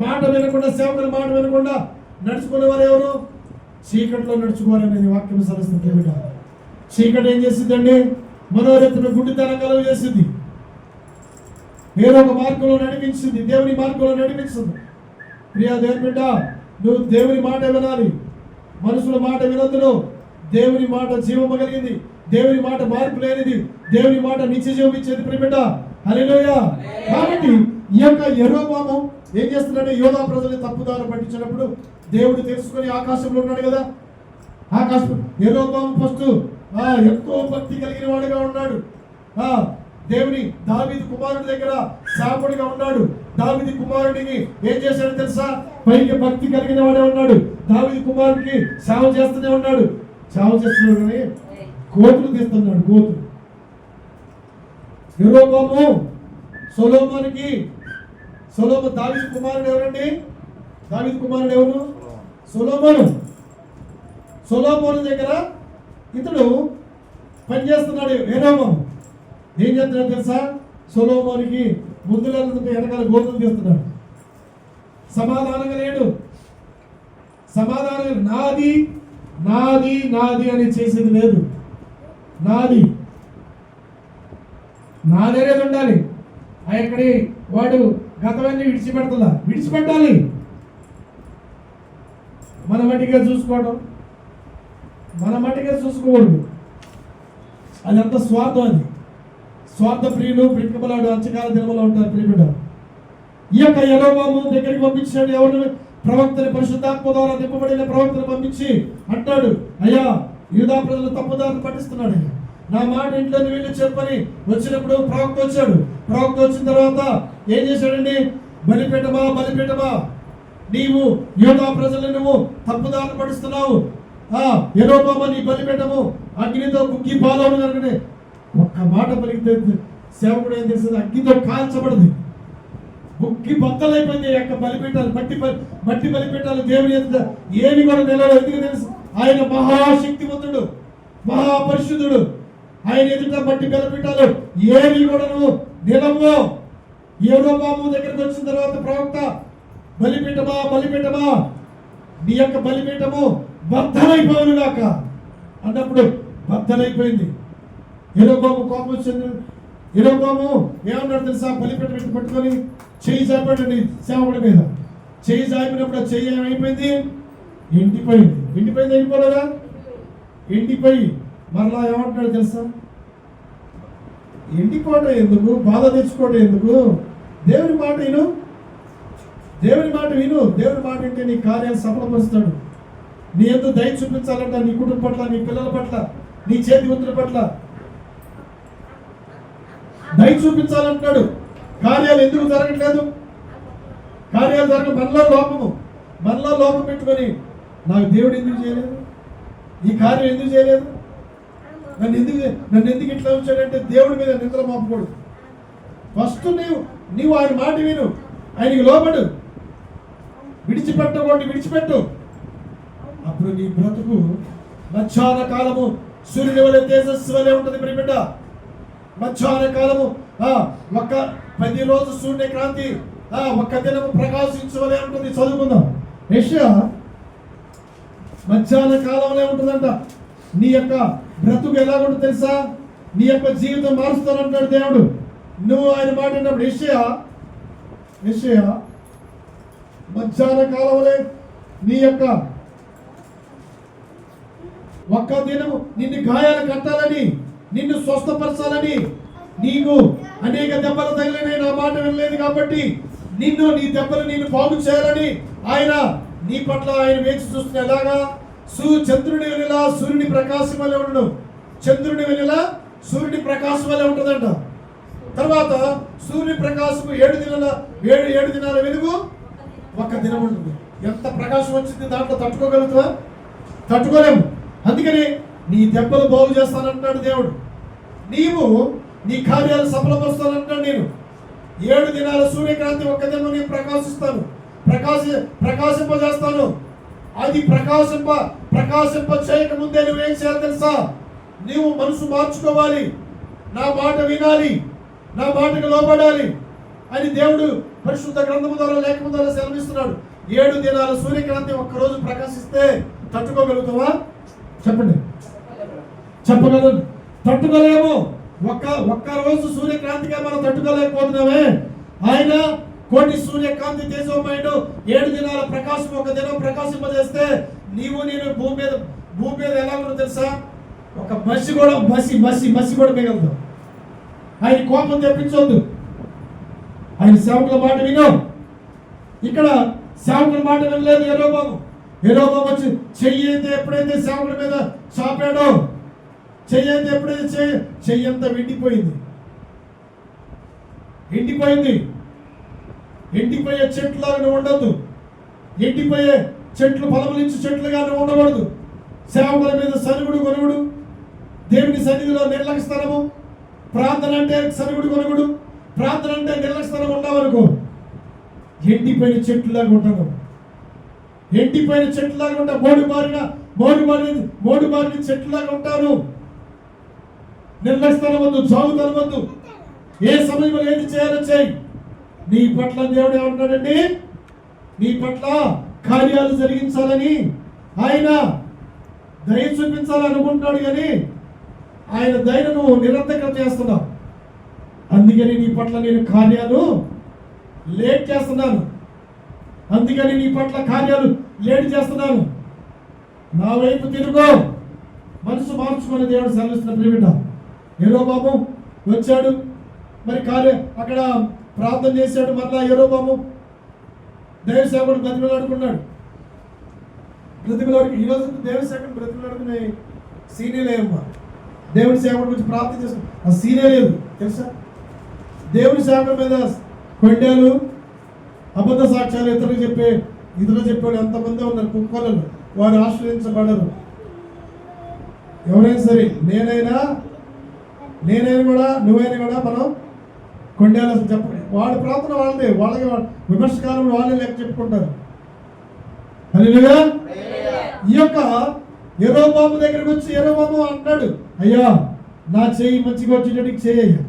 మాట వినకుండా, సేవకుల మాట వినకుండా నడుచుకునే వారు ఎవరు? చీకటిలో నడుచుకోవాలని వాక్యం సరస్తుంది. చీకటి ఏం చేసిందండి? మనోరథను గుడ్డితనం కలుగు చేసింది. వేరొక మార్గంలో నడిపించింది, దేవుని మార్గంలో నడిపించింది. ప్రియా దేవుని బిడ్డ, నువ్వు దేవుని మాట వినాలి, మనుషుల మాట వినొద్దు. దేవుని మాట జీవము కలిగింది, దేవుని మాట మార్పు లేనిది, దేవుని మాట నిత్య జీవం ఇచ్చేది. ప్రియబిడ్డ, హల్లెలూయా. కాబట్టి ఈ యొక్క యెరోబాము ఏం చేస్తున్నాడు? యోధా ప్రజల్ని తప్పుదారి పట్టించినప్పుడు దేవుడు తెలుసుకొని ఆకాశంలో ఉన్నాడు కదా. యెరోబాము ఫస్ట్ ఎంతో భక్తి కలిగిన వాడుగా ఉన్నాడు. దేవుని దావీదు కుమారుడి దగ్గర సేవకుడిగా ఉన్నాడు. దావీదు కుమారుడికి ఏం చేశాడో తెలుసా? పైకి భక్తి కలిగిన వాడే ఉన్నాడు. దావీదు కుమారుడికి సేవ చేస్తూనే ఉన్నాడు. సేవ చేస్తున్నాడు కానీ గోతులు తీస్తున్నాడు. గోతులు. యెరోబాము సొలొమోనుకి దావీదు కుమారుడు ఎవరండి? దావీదు కుమారుడు ఎవరు? సొలొమోను దగ్గర ఇతడు పనిచేస్తున్నాడు. యెరోబాము ఏం చేస్తున్నాడు తెలుసా? సొలొమోనుకి ముందు వెనకాల గోతులు తీస్తున్నాడు. సమాధానంగా లేడు. నాది నాది నాది అని చేసేది లేదు. నాదేది ఉండాలి. ఎక్కడి వాడు గతమన్నీ విడిచిపెట్టాలి. మన మట్టిగా చూసుకోకూడదు. అదంతా స్వార్థం. అది స్వార్థ ప్రియులు, ప్రికబలాడు అంచకాల దినములో ఉంటారు. ప్రియబిడ్డ, ఈ యొక్క యెరోబాము దగ్గరికి పంపించాడు. ఎవరు? ప్రవక్తని, పరిశుద్ధాత్మ ద్వారా నింపబడిన ప్రవక్తను పంపించి అంటాడు, అయ్యా యూదా ప్రజలు తప్పుదారులు పట్టిస్తున్నాడు, నా మాట ఇంట్లో వీళ్ళు చెప్పని వచ్చినప్పుడు ప్రవక్త వచ్చాడు. ప్రవక్త వచ్చిన తర్వాత ఏం చేశాడండి? బలిపీఠమా నీవు యూదా ప్రజలను నువ్వు తప్పుదారి పడుస్తున్నావు. యెరొబాము నీ బలిపీఠము అగ్నితో కుక్కి పాలవును కనుకనే ఒక్క మాట పలికితే సేవకుడు ఏం చేస్తుంది, అగ్నితో కాల్చబడింది, ముక్కి బద్దలైపోయింది. యొక్క బలిపీఠాలు మట్టి బలిపీఠాలు దేవుని ఎదుట ఏమి కూడా నిలవదు. ఎందుకు తెలుసు? ఆయన మహాశక్తివంతుడు, మహాపరిశుద్ధుడు. ఆయన ఎదుట మట్టి బలిపీఠాలు ఏమి కూడా నువ్వు నిలవు. యెరొబాము దగ్గరికి వచ్చిన తర్వాత ప్రవక్త, బలిపీఠమా నీ యొక్క బలిపీఠము బద్దలైపోవును గాక అన్నప్పుడు బద్దలైపోయింది. యెరొబాము కోపం వచ్చింది. యెరొబాము ఏమన్నాడు తెలుసా? బలిపీఠం పట్టుకొని చెయ్యి చాపాడండి సేవకుడి మీద. చెయ్యి చాపినప్పుడు ఆ చెయ్యి ఏమైపోయింది? ఎండిపోయింది. అయిపోలేదా? ఎండిపోయి మరలా ఏమంటున్నాడు తెలుసా? ఎండిపోవటం ఎందుకు, బాధ తెచ్చుకోవటం ఎందుకు? దేవుని మాట విను. దేవుని మాట వింటే నీ కార్యాలు సఫలపరుస్తాడు. నీ ఎందుకు దయ చూపించాలంట, నీ కుటుంబం పట్ల, నీ పిల్లల పట్ల, నీ చేతి వృత్తుల పట్ల దయ చూపించాలంటున్నాడు. కార్యాలు ఎందుకు జరగట్లేదు? కార్యాలు మనలో లోపం పెట్టుకొని నాకు దేవుడు ఎందుకు చేయలేదు, ఈ కార్యం ఎందుకు చేయలేదు, నన్ను ఎందుకు ఇట్లా ఉంచాడంటే దేవుడి మీద నిద్ర మోపకూడదు. ఫస్ట్ నీవు ఆయన మాట విను, ఆయనకి లోబడు, విడిచిపెట్టు. అప్పుడు నీ బ్రతుకు మధ్యాహ్న కాలము సూర్యుని వలె తేజస్సు వలె ఉంటుంది. ప్రియబిడ్డ, మధ్యాహ్న కాలము ఒక్క 10 రోజు సూర్య క్రాంతి ఒక్క దినము ప్రకాశించవలే ఉంటుంది. చదువుకుందాం. యెషయా మధ్యాహ్న కాలంలో ఉంటుందంట. నీ యొక్క బ్రతుకు ఎలా ఉంటుంది తెలుసా? నీ యొక్క జీవితం మారుస్తానంటాడు దేవుడు. నువ్వు ఆయన మాట అన్నప్పుడు యెషయా మధ్యాహ్న కాలంలో నీ యొక్క ఒక్క దినము నిన్ను గాయాలు కట్టాలని, నిన్ను స్వస్థపరచాలని, నీకు అనేక దెబ్బలు తగిలిన నా మాట వినలేదు కాబట్టి నీ దెబ్బలు నిన్ను బాగు చేయాలని ఆయన నీ పట్ల ఆయన వేచి చూస్తున్న ఎలాగా? చంద్రుని వెనులా సూర్యుని ప్రకాశం వల్ల ఉండడు. చంద్రుని వెనులా సూర్యుని ప్రకాశం వల్ల ఉంటుందంట. తర్వాత సూర్యుని ప్రకాశం 7 దినాల వెలుగు ఒక్క దినం ఉంటుంది. ఎంత ప్రకాశం వచ్చింది దాంట్లో తట్టుకోలేము. అందుకని నీ దెబ్బలు బాగు చేస్తానంటున్నాడు దేవుడు. నీవు నీ కార్యాలు సఫలపరుస్తానంటున్నాడు. నేను 7 దినాల సూర్యకాంతి ఒక్క దినం నేను ప్రకాశిస్తాను, ప్రకాశింపజేస్తాను. అది ప్రకాశింప చేయక ముందే నువ్వేం చేయాలి తెలుసా? నీవు మనసు మార్చుకోవాలి, నా మాట వినాలి, నా మాటకు లోబడాలి అని దేవుడు పరిశుద్ధ గ్రంథము ద్వారా లేఖము ద్వారా సెలవిస్తున్నాడు. 7 దినాల సూర్యకాంతి ఒక్కరోజు ప్రకాశిస్తే తట్టుకోగలుగుతావా? చెప్పగలరు? తట్టుకోలేము. ఒక్క రోజు సూర్యకాంతిగా మనం తట్టుకోలేకపోతున్నామే. ఆయన కోటి సూర్యకాంతి తేజోమయుడు 7 దినాల ప్రకాశం ఒక దినం ప్రకాశింపజేస్తే నీవు నేను భూమి మీద ఎలా ఉందో తెలుసా? ఒక మసి కూడా మిగలదు. ఆయన కోపం తెప్పించొద్దు. ఆయన సేవకుల మాట విను. ఇక్కడ సేవకుల మాట వినలేదు యెరొబాము వచ్చి చెయ్యి ఎప్పుడైతే సేవకుల మీద చాపాడో, చెయ్యంతా ఎండిపోయింది. ఎండిపోయే చెట్లాగా ఉండద్దు. ఎండిపోయే చెట్లు ఫలములించే చెట్లుగా ఉండకూడదు. సేవకుల మీద సరుగుడు కొనుగుడు, దేవుని సన్నిధిలో నిర్లక్ష్యతనము, ప్రార్థన అంటే సరుగుడు కొనుగుడు, ప్రార్థన అంటే నిర్లక్ష్యతనం ఉండవనుకో ఎండిపోయిన చెట్లులాగా ఉంటాను. ఎండిపోయిన చెట్లులాగా ఉంటా, మోడు బారిన చెట్లులాగా ఉంటాను. నిర్లక్ష్యతనం వద్దు, జాగుతనం వద్దు. ఏ సమయంలో ఏది చేయాలో చేయి. నీ పట్ల దేవుడు ఏమంటాడండి? నీ పట్ల కార్యాలు జరిగించాలని ఆయన దయ చూపించాలనుకుంటున్నాడు, కానీ ఆయన దయను నువ్వు నిరర్థకం చేస్తున్నావు. అందుకని నీ పట్ల నేను కార్యాలు లేట్ చేస్తున్నాను. నా వైపు తిరుగు, మనసు మార్చుకొని దేవుడు సెలవిస్తున్న ప్రియబిడ్డ. యెరొబాము వచ్చాడు, మరి అక్కడ ప్రార్థన చేశాడు. మరలా యెరొబాము దైవ సేవకుడు బ్రతిమలాడుకున్నాడు. ఈరోజు దైవ సేవకుడు బ్రతిమలాడుకునే సీనే లేదమ్మా. దేవుడి సేవకుడి గురించి ప్రార్థన చేసుకుని ఆ సీనే లేదు తెలుసా? దేవుడి సేవకుడి మీద కొండలు, అబద్ధ సాక్ష్యాలు ఇతరులకు చెప్పే ఇదిలో చెప్పాడు ఎంతమంది ఉన్నారు కుక్కలలో, వారు ఆశ్రయించబడరు. ఎవరైనా సరే, నేనైనా కూడా నువ్వైనా కూడా మనం కొండేలా చెప్పండి. వాడి ప్రార్థన వాళ్ళదే, వాళ్ళకి విమర్శకాలంలో వాళ్ళే లెక్క చెప్పుకుంటారు. హల్లెలూయా. ఈ యొక్క యెరోబాము దగ్గరికి వచ్చి యెరోబాము అంటాడు, అయ్యా నా చేయి మంచిగా వచ్చేటట్టుకి చేయ్యా,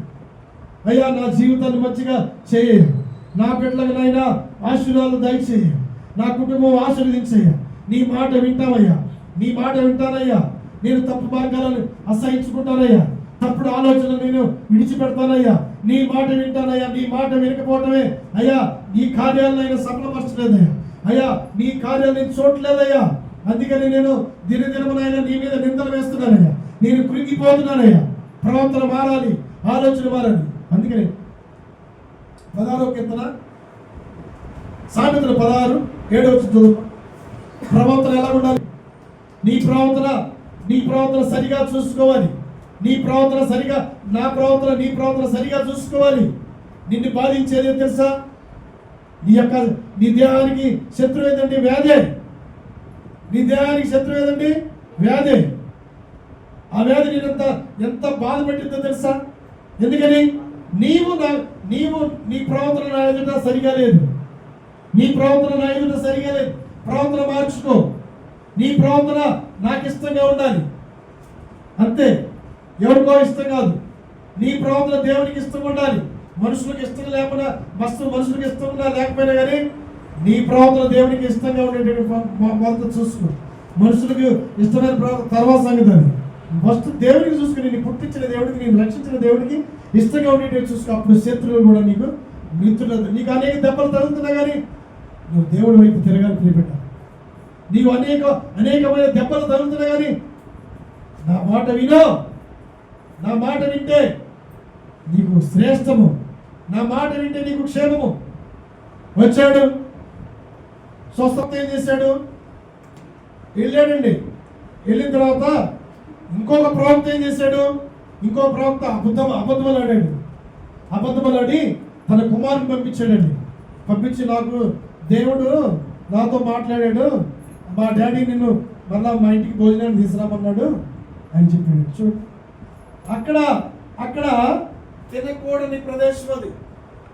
అయ్యా నా జీవితాన్ని మంచిగా చేయ్యా, నా బిడ్డలకు నాయన ఆశీర్వాదాలు దయచేయ, నా కుటుంబం ఆశీర్వదించయ్యా, నీ మాట వింటామయ్యా, నీ మాట వింటానయ్యా, నేను తప్పు మార్గాలను అసహించుకుంటానయ్యా, తప్పుడు ఆలోచనలు నేను విడిచిపెడతానయ్యా, నీ మాట వింటానయ్యా. నీ మాట వినకపోవటమే అయ్యా నీ కార్యాలను ఆయన సఫలపరచలేదయ్యా, అయ్యా నీ కార్యాలు నేను చూడలేదయ్యా, అందుకని నేను దినదినమునైనా నీ మీద నిందలు వేస్తున్నానయ్యా, నేను కృంగిపోతున్నానయ్యా. ప్రవర్తన మారాలి, ఆలోచన మారాలి. అందుకని 16వ కీర్తన సామెతలు 16:7 చదువు. ప్రవర్తన ఎలా ఉండాలి? నీ ప్రవర్తన సరిగా చూసుకోవాలి. నీ ప్రవర్తన సరిగా, నీ ప్రవర్తన సరిగా చూసుకోవాలి. నిన్ను బాధించేది తెలుసా? నీ దేహానికి శత్రువు ఏదండి? వ్యాధే. నీ దేహానికి శత్రువు ఏదండి? వ్యాధే. ఆ వ్యాధి నేను ఎంత బాధ పెట్టిందో తెలుసా? ఎందుకని నీవు నీ ప్రవర్తన నా ఎదుట సరిగా లేదు. నీ ప్రవర్తన నా ఎదుట సరిగా లేదు. ప్రవర్తన మార్చుకో. నీ ప్రవర్తన నాకు ఇష్టంగా ఉండాలి, అంతే. ఎవరికో ఇష్టం కాదు. నీ ప్రవర్తన దేవునికి ఇష్టం ఉండాలి. మనుషులకు ఇష్టం లేకపోయినా, మనుషులకు ఇష్టం ఉన్నా లేకపోయినా కానీ నీ ప్రవర్తన దేవునికి ఇష్టంగా ఉండేటువంటి చూసుకో. మనుషులకు ఇష్టమైన ప్రవర్తన తర్వాత సంగతి. అది ఫస్ట్ దేవునికి చూసుకుని, నేను పుట్టించిన దేవుడికి, నేను రక్షించిన దేవుడికి ఇష్టంగా ఉండేటట్టు చూసుకో. అప్పుడు శత్రువులు కూడా నీకు మిత్రులు. నీకు అనేక దెబ్బలు తగులుతున్నా కానీ నువ్వు దేవుడి వైపు తిరగాలి. ప్రియపెట్ట, నీవు అనేకమైన దెబ్బలు తగులుతున్నా కానీ నా మాట వినో. నా మాట వింటే నీకు శ్రేష్టము, నా మాట వింటే నీకు క్షేమము. వచ్చాడు, స్వస్థత ఏం చేశాడు? వెళ్ళాడండి. వెళ్ళిన తర్వాత ఇంకొక ప్రవక్త ఏం చేశాడు? ఇంకో ప్రవక్త అబద్ధమలాడి తన కుమారుని పంపించాడండి. పంపించి, నాకు దేవుడు నాతో మాట్లాడాడు, మా డాడీ నిన్ను మళ్ళా మా ఇంటికి భోజనాన్ని తీసుకురామన్నాడు అని చెప్పాడు. చూడు, అక్కడ తినకూడని ప్రదేశం అది,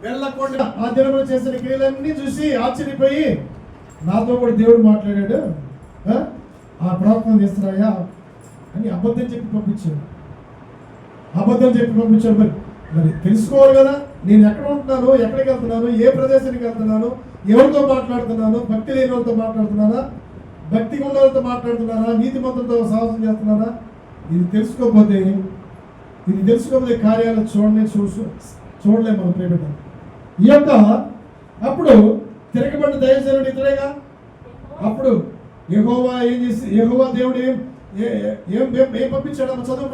వెళ్ళకూడదు. ఆ దినములు చేసిన క్రియలన్నీ చూసి ఆశ్చర్యపోయి, నాతో కూడా దేవుడు మాట్లాడాడు, ఆ ప్రవక్తను తీసుకురాయా అని అబద్ధం చెప్పి పంపించాడు. మరి తెలుసుకోవాలి కదా, నేను ఎక్కడ ఉంటున్నాను, ఎక్కడికి వెళ్తున్నాను, ఏ ప్రదేశానికి వెళ్తున్నాను, ఎవరితో మాట్లాడుతున్నాను, భక్తి లేని వాళ్ళతో మాట్లాడుతున్నానా, భక్తి ఉన్న వాళ్ళతో మాట్లాడుతున్నానా, నీతి మంత్రులతో సాహసం చేస్తున్నానా? ఇది తెలుసుకోకపోతే కార్యాలు చూడలేము మనం. ప్రేమిట ఈ యొక్క అప్పుడు తిరగబడిన దైవజనుడు ఇతడేగా. అప్పుడు యెహోవా ఏం చేసి, యెహోవా దేవుడు ఏం పంపించాడమ్మ? చదువు.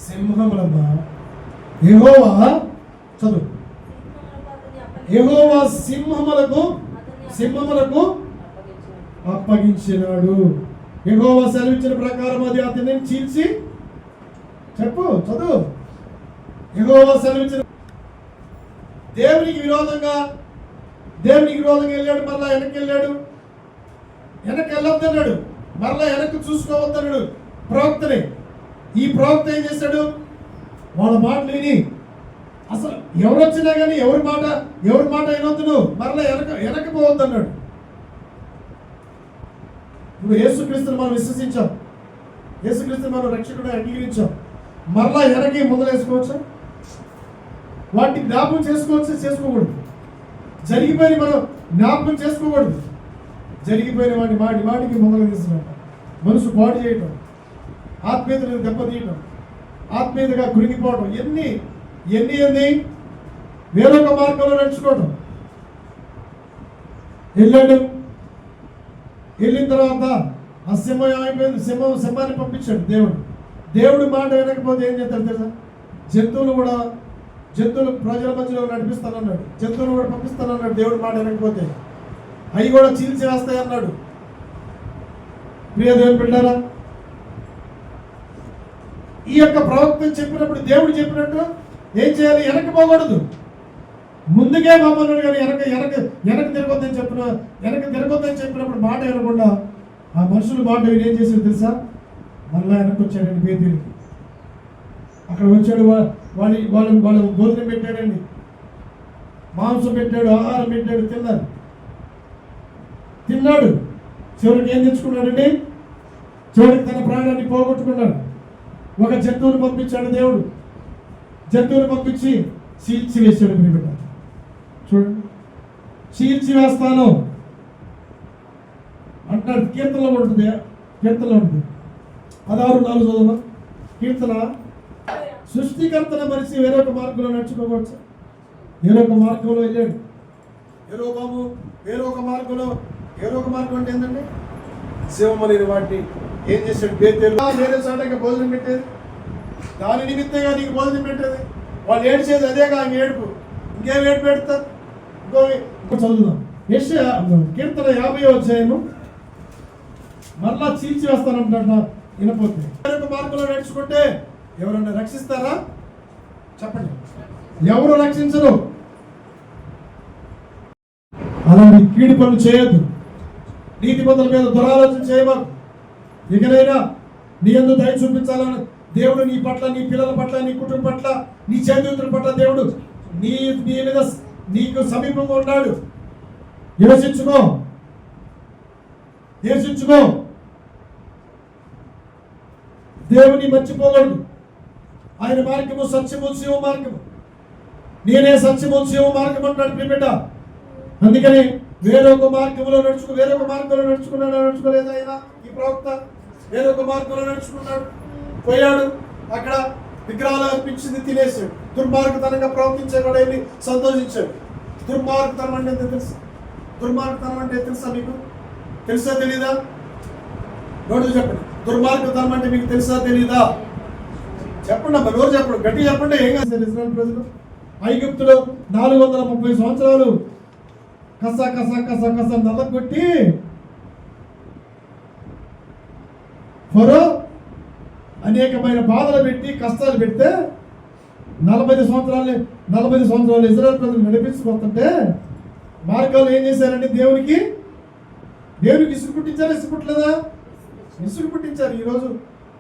సింహములమ్మా. యెహోవా చదువు. యెహోవా సింహములకు అప్పగించినాడు. యెహోవా సెలవిచ్చిన ప్రకారం అది అతన్ని చీల్చి, చెప్పు, చదువు. యెహోవా సెలవిచ్చిన దేవునికి విరోధంగా వెళ్ళాడు. మరలా వెనక్కి వెళ్ళొద్దన్నాడు. మరలా వెనక్కి చూసుకోవద్దన్నాడు ప్రవక్తని. ఈ ప్రవక్త ఏం చేశాడు? వాళ్ళ మాటలు విని, అసలు ఎవరు వచ్చినా కానీ ఎవరి మాట వినొద్దు నువ్వు, మరలా వెనక్కి పోవద్దన్నాడు. ఇప్పుడు యేసుక్రీస్తుని మనం విశ్వసించాం, యేసుక్రీస్తుని మనం రక్షకుడు అంగీకరించాం. మరలా వెనక్కి ముందలేసుకోవచ్చా? వాటిని జ్ఞాపకం చేసుకోకూడదు. జరిగిపోయి మనం జ్ఞాపకం చేసుకోకూడదు. జరిగిపోయిన వాడిని మాటికి ముందలు తీస్తున్నాడు. మనసు పాడు చేయటం, ఆత్మీయతను దెబ్బతీయటం, ఆత్మీయతగా కృంగిపోవటం, ఎన్ని వేరొక మార్గంలో నడుచుకోవటం. వెళ్ళిన తర్వాత ఆ సింహం అయిపోయింది. సింహాన్ని పంపించాడు దేవుడు మాట వినకపోతే ఏం చేస్తారు తెలుసా? జంతువులు ప్రజల మధ్యలో నడిపిస్తానన్నాడు. జంతువులు కూడా పంపిస్తానన్నాడు. దేవుడు మాట వినకపోతే అవి కూడా చీల్చి వేస్తాయి అన్నాడు. ప్రియ దేవుని బిడ్డారా, ఈ యొక్క ప్రవక్త చెప్పినప్పుడు, దేవుడు చెప్పినట్టు ఏం చేయాలి? వెనక్కి పోకూడదు, ముందుకే బాబన్నాడు కానీ వెనక తిరగొద్దని చెప్పినప్పుడు మాట వినకుండా ఆ మనుషులు మాట విని ఏం చేశాడు తెలుసా? మళ్ళా వెనక్కి వచ్చాడండి పేదీలకి. అక్కడ వచ్చాడు, వాళ్ళ భోజనం పెట్టాడండి, మాంసం పెట్టాడు, ఆహారం పెట్టాడు, తిన్నాడు. చివరికి ఏం తెచ్చుకున్నాడండి? చివరికి తన ప్రాణాన్ని పోగొట్టుకున్నాడు. ఒక జంతువుని పంపించాడు దేవుడు. జంతువుని పంపించి చీల్చి వేసాడు. బిడ్డ చూడండి, చీల్చి వేస్తాను అంటాడు. కీర్తనలో ఉంటుంది 16:4 చదువు. కీర్తన, సృష్టికర్తను మరిచి వేరొక మార్గంలో నడుచుకోవచ్చు. వేరొక మార్గంలో వెళ్ళాడు. వేరొక మార్గం అంటే ఏంటంటే శివమలేని వాటిని ఏం చేశాడు? వేరే చోటగా భోజనం పెట్టేది, దాని నిమిత్తంగా నీకు భోజనం పెట్టేది. వాళ్ళు ఏడ్చేది అదేగా ఏడుపు. ఇంకేం ఏడుపు పెడతారు? ఇంకో చదువుదాం. కీర్తన 50వ అధ్యాయము. మరలా చీల్చి వేస్తానంటున్నా వినపోతే. వేరొక మార్గంలో నడుచుకుంటే ఎవరన్నా రక్షిస్తారా? చెప్పండి, ఎవరు రక్షించరు. అలాంటి కీడి పనులు చేయొద్దు. నీతి మంతుల మీద దురాలోచన చేయబాకు. ఇకనైనా నీ యందు దయ చూపించాలని దేవుడు నీ పట్ల, నీ పిల్లల పట్ల, నీ కుటుంబం పట్ల, నీ చేతుల పట్ల దేవుడు నీ మీద నీకు సమీపంగా ఉన్నాడు. నివసించుకో. దేవుని మర్చిపోకూడదు. ఆయన మార్గము సత్యము శివ మార్గము. నేనే సత్యము శివ మార్గం అంటాడు బిడ్డ. అందుకని వేరొక మార్గంలో నడుచుకోలేదు ఆయన. ఈ ప్రవక్త వేరొక మార్గంలో నడుచుకున్నాడు, పోయాడు. అక్కడ విగ్రహాలు అర్పించింది, తినేసాడు. దుర్మార్గతనంగా ప్రవర్తించాడు, వెళ్ళి సంతోషించాడు. దుర్మార్గతనం అంటే తెలుసు? దుర్మార్గతనం అంటే తెలుసా మీకు? తెలుసా తెలీదా? నోడు చెప్పండి. దుర్మార్గతనం అంటే మీకు తెలుసా తెలీదా? చెప్పండి అమ్మా, నోరు చెప్పండి, గట్టి చెప్పండి. ఏం కాదు ఇశ్రాయేలు ప్రజలు ఐగుప్తులో 430 సంవత్సరాలు కస నల్లగొట్టి ఫరో అనేకమైన బాధలు పెట్టి కష్టాలు పెడితే 40 సంవత్సరాలు ఇశ్రాయేలు ప్రజలు నడిపించుకుంటుంటే మార్గాలు ఏం చేశారంటే దేవునికి విసుగు పుట్టించారా? విసుగు పుట్టించారు. ఈరోజు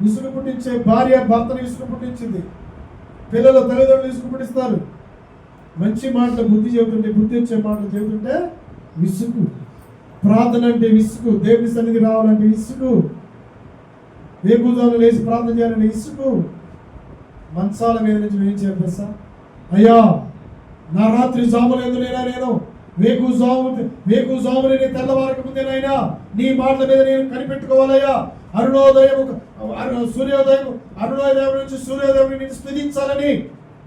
విసుగు పుట్టించే భార్య భర్తను విసుగు పుట్టించింది. పిల్లలు తల్లిదండ్రులు విసుగు పుట్టిస్తారు. మంచి మాటలు బుద్ధి వచ్చే మాటలు చెబుతుంటే విసుగు. ప్రార్థన అంటే విసుగు. దేవుని సన్నిధి రావాలంటే విసుగు. వేకుజామున లేచి ప్రార్థన చేయాలంటే విసుగు. మంచాల మీద నుంచి ఏం చేయాలి తెలుసా? అయ్యా, నా రాత్రి జాములు ఎందునైనా నేను వేకుజామున తెల్లవారక ముందేనైనా నీ మాటల మీద నేను కనిపెట్టుకోవాలయ్యా. అరుణోదయం నుంచి సూర్యోదయం నేను స్తుతించాలని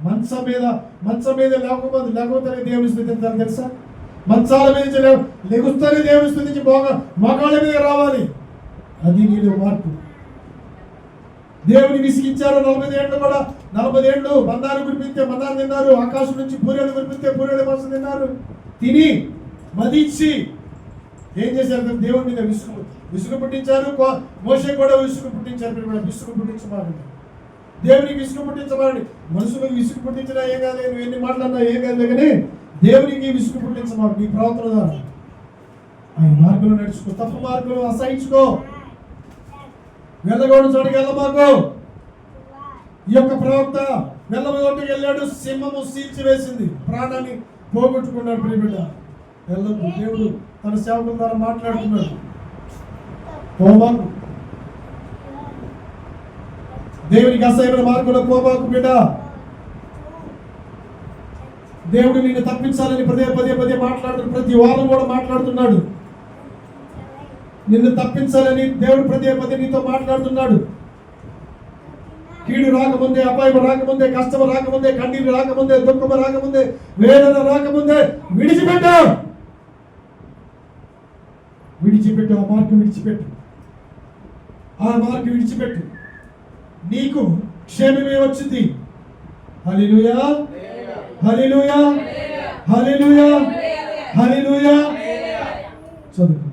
మంచం మీద లేకపోతే దేవుని స్తుతించాలి తెలుసా? మంచాల మీద లెగుస్తూనే దేవుని స్తుతించి మోకాళ్ళ మీద రావాలి. అది నీలో మార్పు. దేవుని విసిగించారు 40 ఏళ్ళు కూడా. 40 ఏళ్ళు మందాన్ని కురిపిస్తే మన్నాన్ని తిన్నారు. ఆకాశం నుంచి పూరేడు కురిపిస్తే పూరేడు మాంసం తిన్నారు. తిని మదించి ఏం చేశారు? దేవుడి మీద విసుగు పుట్టించారు. మోషే కూడా విసుగు పుట్టించారు. విసుగు పుట్టించమారండి. దేవునికి విసుగు పుట్టించమారండి. మనుషులకు విసుగు పుట్టించినా ఏం కాదు, నువ్వు ఎన్ని మాట్లాడినా ఏం కాదు, కానీ దేవునికి విసుగు పుట్టించమారు. నీ ప్రవర్తన ద్వారా ఆయన మార్గంలో నడుచుకో. తప్పు మార్గంలో అసహించుకో. వెళ్ళగోడు చోటుకి వెళ్ళమాకు. ఈ యొక్క ప్రవక్త వెళ్ళగొట్టుకు వెళ్ళాడు. సింహము సీల్చి వేసింది, ప్రాణాన్ని పోగొట్టుకున్నాడు. ప్రియబిడ్డ, వెళ్ళకు. దేవుడు తన సేవకుల ద్వారా మాట్లాడుతున్నాడు. పోమాకు. దేవునికి అసహ్యమైన మార్గంలో పోమాకు బిడ్డ. దేవుడు నిన్ను తప్పించాలని పదే మాట్లాడుతున్నాడు. ప్రతి వారం కూడా మాట్లాడుతున్నాడు. నిన్ను తప్పించాలని దేవుడు పదే నీతో మాట్లాడుతున్నాడు. కీడు రాకముందే, అపాయం రాకముందే, కష్టము రాకముందే, కన్నీరు రాకముందే, దుఃఖము రాకముందే, వేదన రాకముందే విడిచిపెట్టు. ఆ మార్గం విడిచిపెట్టు. నీకు క్షేమమే వచ్చింది. హల్లెలూయా, హల్లెలూయా, హల్లెలూయా, హల్లెలూయా. చదువుకుందాం.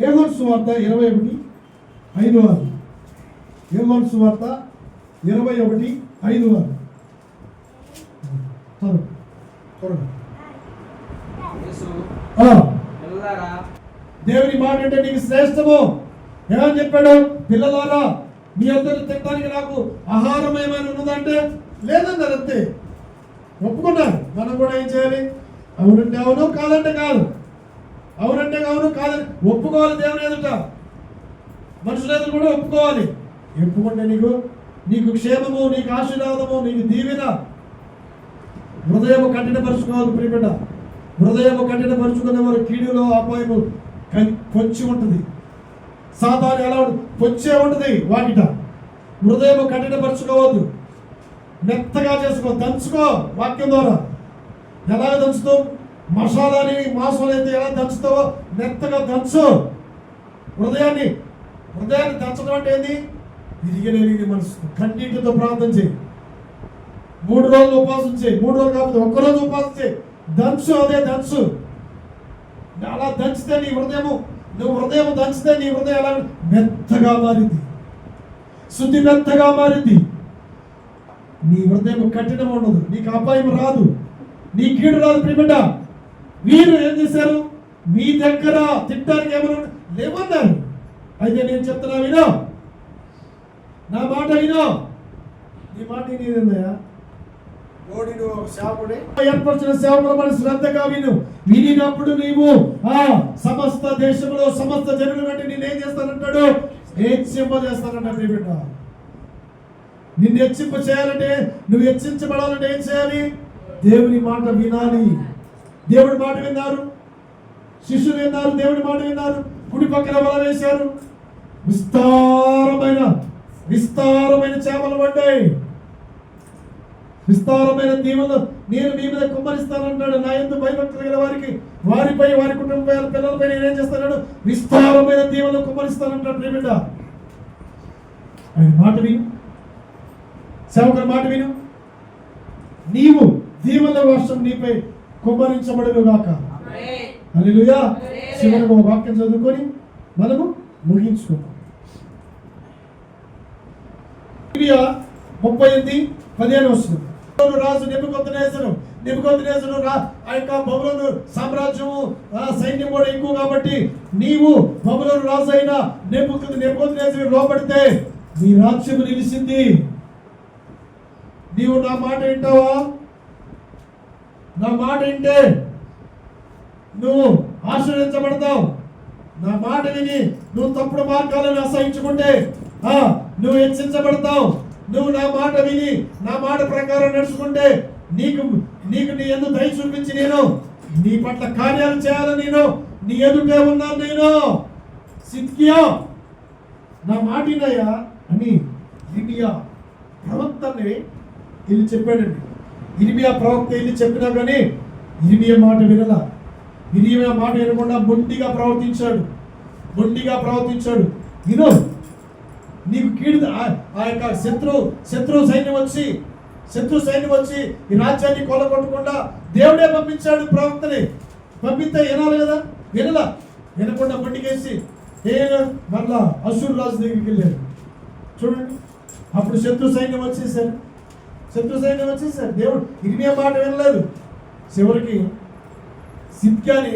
యోహాను సువార్త 21:5. యోహాను సువార్త 21:5. చదువు. దేవుని మాట అంటే నీకు శ్రేష్టము. ఏమని చెప్పాడు? పిల్లలారా, మీ అందరూ తినడానికి నాకు ఆహారం ఏమైనా ఉన్నదంటే లేదన్నారు. అంతే, ఒప్పుకున్నారు. మనం కూడా ఏం చేయాలి? అవునంటే అవును, కాదంటే కాదు. అవునంటే అవును, కాదని ఒప్పుకోవాలి. దేవుని ఎదుట, మనుషుల ఎదుట కూడా ఒప్పుకోవాలి. ఒప్పుకుంటే నీకు క్షేమము, నీకు ఆశీర్వాదము, నీకు దీవెన. హృదయము కఠినపరుచుకోవాలి ప్రియబిడ్డ. హృదయము కఠినపరుచుకునే వారు కీడులో అపాయము పొంచి ఉంటుంది. సాతాను ఎలా పొంచే ఉంటుంది వాకిట. హృదయము కఠినపరుచుకోవద్దు, మెత్తగా చేసుకో, దంచుకో. వాక్యం ద్వారా ఎలాగ దంచుతావు? మసాలాని మాంసం అయితే ఎలా దంచుతావో మెత్తగా దంచు. హృదయాన్ని దంచడం అంటే ఏంది? విరిగిన మనసు కన్నీటితో ప్రార్థన చేయి. 3 రోజులు ఉపవాసం చేయి. 3 రోజులు కాకపోతే 1 రోజు ఉపవాసం చేయి. దంచు, అదే దంచు. అలా దంచితే నీ హృదయము, నువ్వు హృదయం దంచితే నీ హృదయం ఎలా మెత్తగా మారింది, శుద్ధి మెత్తగా మారింది. నీ హృదయం కఠినం ఉండదు, నీకు అపాయం రాదు, నీ కీడు రాదు. ప్రియబిడ్డ, వీరు ఏం చేశారు? మీ దగ్గర తిట్టడానికి ఏమన్నా లేవన్నారు. అయితే నేను చెప్తున్నా, వినో, నా మాట వినో. నీ మాట నీదేందయ్యా? ఏర్పరిచిన సేవకుల మన శ్రద్ధగా వినినప్పుడు నీవు సమస్త దేశంలో సమస్త జనుల కంటే నేనేం చేస్తానంటాడు? హెచ్చింపజేస్తానంట. ప్రియబిడ్డ, నిన్ను హెచ్చింప చేయాలంటే, నువ్వు హెచ్చించబడాలంటే ఏం చేయాలి? దేవుని మాట వినాలి. దేవుడి మాట విన్నారు, శిష్యులు విన్నారు, దేవుడి మాట విన్నారు. కుడి పక్కన వల వేశారు, విస్తారమైన చేపలు పడ్డాయి. విస్తారమైన దీవెనలు నేను మీ మీద కుమ్మరిస్తానంటాడు. నా యందు భయభక్తులు గల వారిపై వారి కుటుంబ పిల్లలపై నేనేం చేస్తాడు? విస్తారమైన దీవెనలు కుమ్మరిస్తానంటాడు. ప్రియబిడ్డ, ఆయన మాట విను, సేవకుల మాట విను. నీవు దీవెనల వర్షం నీపై కుమ్మరించబడును గాక. హల్లెలూయా. చివరకు వాక్యం చదువుకొని మనము ముగించుకుందాం. 38:15 వస్తుంది. రాజు నెబుకద్నెజరు ఆ యొక్క బబులోను సామ్రాజ్యము సైన్యం కూడా ఎక్కువ కాబట్టి నీవు బబులోను రాజు అయిన నెబుకద్నెజరు లోబడితే నీ రాజ్యము నిలిచింది. నీవు నా మాట వింటావా? నా మాట వింటే నువ్వు ఆశీర్వదించబడతావు. నా మాట విని నువ్వు తప్పుడు మార్గాలను అసహించుకుంటే నువ్వు హెచ్చించబడతావు. నువ్వు నా మాట విని నా మాట ప్రకారం నడుచుకుంటే నీకు నీ యందు దయ చూపించి నేను నీ పట్ల కార్యాలు చేయాలని నేను నీ ఎదుటే ఉన్నాను. నేను సిద్కియా నా మాట వినయ్యా అని ఇర్మియా ప్రవక్తని వీళ్ళు చెప్పాడండి. ఇర్మియా ప్రవక్త వీళ్ళు చెప్పినా కానీ ఇర్మియా మాట వినలా. ఇర్మియా మాట వినకుండా మొండిగా ప్రవర్తించాడు. విను, నీకు కీడు ఆ యొక్క శత్రు సైన్యం వచ్చి ఈ రాజ్యాన్ని కొల్లగొట్టకుండా దేవుడే పంపించాడు ప్రవక్తని. పంపిస్తే వినాలి కదా, వినకుండా మొండికేసి మరలా అశూరు రాజు దగ్గరికి వెళ్ళాడు. చూడండి, అప్పుడు శత్రు సైన్యం వచ్చేసారు. దేవుడు ఇర్మియా మాట వినలేదు. చివరికి సిద్కియాని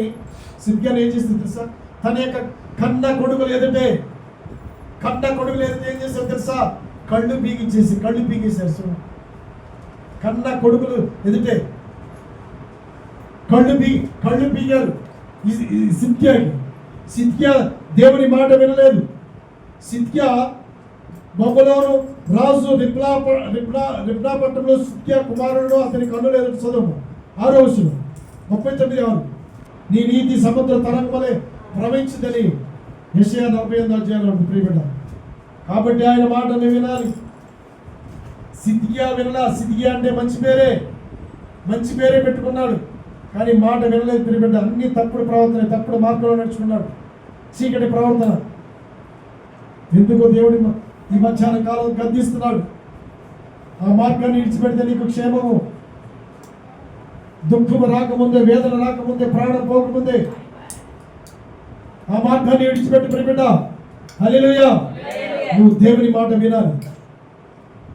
ఏం చేస్తుంది తెలుసా? తన యొక్క కన్న కొడుకులు ఎదుటే ఏం చేశారు తెలుసా? కళ్ళు పీకేశారు. కన్న కొడుకులు ఎదుటే కళ్ళు పీకారు సిద్కియా దేవుని మాట వినలేదు. సిద్కియా బబులోను రాజు రిబ్లా పట్టణంలో సిద్కియా కుమారుడు అతని కన్నులు ఎదుటి చదువు 6వ వచనం 39:6 నీ నీతి సముద్ర తరంగమలే ప్రవహించిందని యెషయా 48 ప్రియబిడ్డ. కాబట్టి ఆయన మాటను వినాలి. సిద్కియా వినలా. సిద్కియా అంటే మంచి పేరే పెట్టుకున్నాడు, కానీ మాట వినలేదు ప్రియబిడ్డ. అన్ని తప్పుడు ప్రవర్తన, తప్పుడు మార్గంలో నడుచుకున్నాడు, చీకటి ప్రవర్తన. ఎందుకో దేవుడి ఈ మధ్యాహ్న కాలం గద్దిస్తున్నాడు. ఆ మార్గాన్ని విడిచిపెడితే నీకు క్షేమము. దుఃఖము రాకముందే, వేదన రాకముందే, ప్రాణం పోకముందే ఆ మార్గాన్ని విడిచిపెట్టి ప్రియబిడ్డ. హల్లెలూయా. నువ్వు దేవుని మాట వినాలి.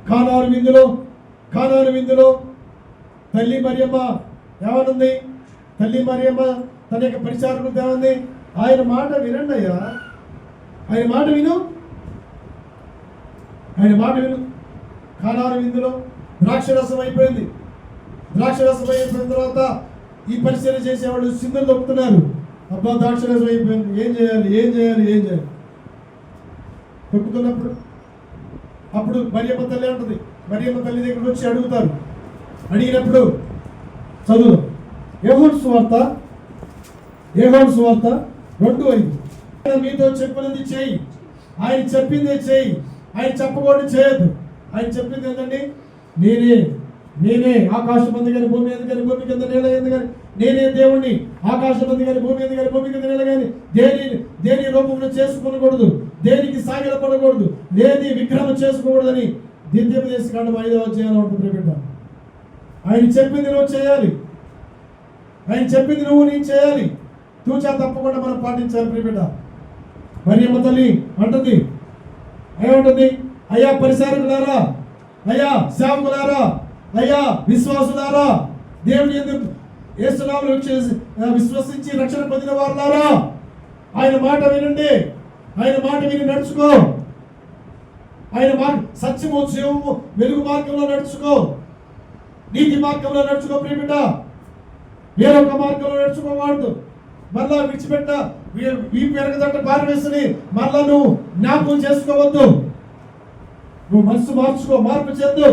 కానాను విందులో తల్లి మరియమ్మ ఏమనుంది? తల్లి మరియమ్మ తన యొక్క పరిచారకులతో ఏమంది? ఆయన మాట వినండి అయ్యా, ఆయన మాట విను, ఆయన మాట విను. కానాను విందులో ద్రాక్షరసం అయిపోయింది. ద్రాక్షరసం అయిపోయిన తర్వాత ఈ పరిచయం చేసేవాళ్ళు సిందులు తొక్కుతున్నారు. అబ్బా ద్రాక్షరసం అయిపోయింది, ఏం చేయాలి ఏం చేయాలి ఏం చేయాలి తొక్కుతున్నప్పుడు అప్పుడు మరియమ్మ తల్లి ఉంటుంది. మరియమ్మ తల్లి దగ్గరకు వచ్చి అడుగుతారు. అడిగినప్పుడు చదువు యోహాను సువార్త 2:5. మీతో చెప్పినది చేయి, ఆయన చెప్పిందే చేయి, ఆయన చెప్పకూడదు చేయొద్దు. ఆయన చెప్పింది ఏంటండి? నేనే ఆకాశం మంది కానీ భూమి మీద కానీ భూమి కింద నేల ఎందు కానీ నేనే దేవుణ్ణి. ఆకాశం మంది కానీ భూమి మీద కానీ భూమి కింద నేల కానీ దేని రూపంలో చేసుకునకూడదు, దేనికి సాగిలపడకూడదు, లేని విగ్రహం చేసుకోకూడదని ద్వితీయోపదేశకాండం 5వ అధ్యాయంలో ఉంటుంది బిడ్డ. ఆయన చెప్పింది నువ్వు చేయాలి, ఆయన చెప్పింది నేను చేయాలి. తూచా తప్పకుండా మనం పాటించాలి ప్రియబిడ్డ. మరియమ్మ తల్లి అంటుంది, ఏమంటుంది? అయ్యా పరిచారకులారా, అయ్యా సేవకులారా, అయ్యా విశ్వాసులారా, దేవుని యందు యేసునామములో విశ్వసించి రక్షణ పొందిన వారులారా, ఆయన మాట వినండి, ఆయన మాట విని నడుచుకో, ఆయన మాట సత్యము జీవము వెలుగు మార్గంలో నడుచుకో, నీతి మార్గంలో నడుచుకో ప్రియబిడ్డ. వేరొక మార్గంలో నడుచుకోకూడదు. మళ్ళా విడిచిపెట్ట ఈ పెరగదట్ట పారవేసుని మళ్ళా నువ్వు జ్ఞాపకం చేసుకోవద్దు. నువ్వు మనసు మార్చుకో, మార్పు చెందు.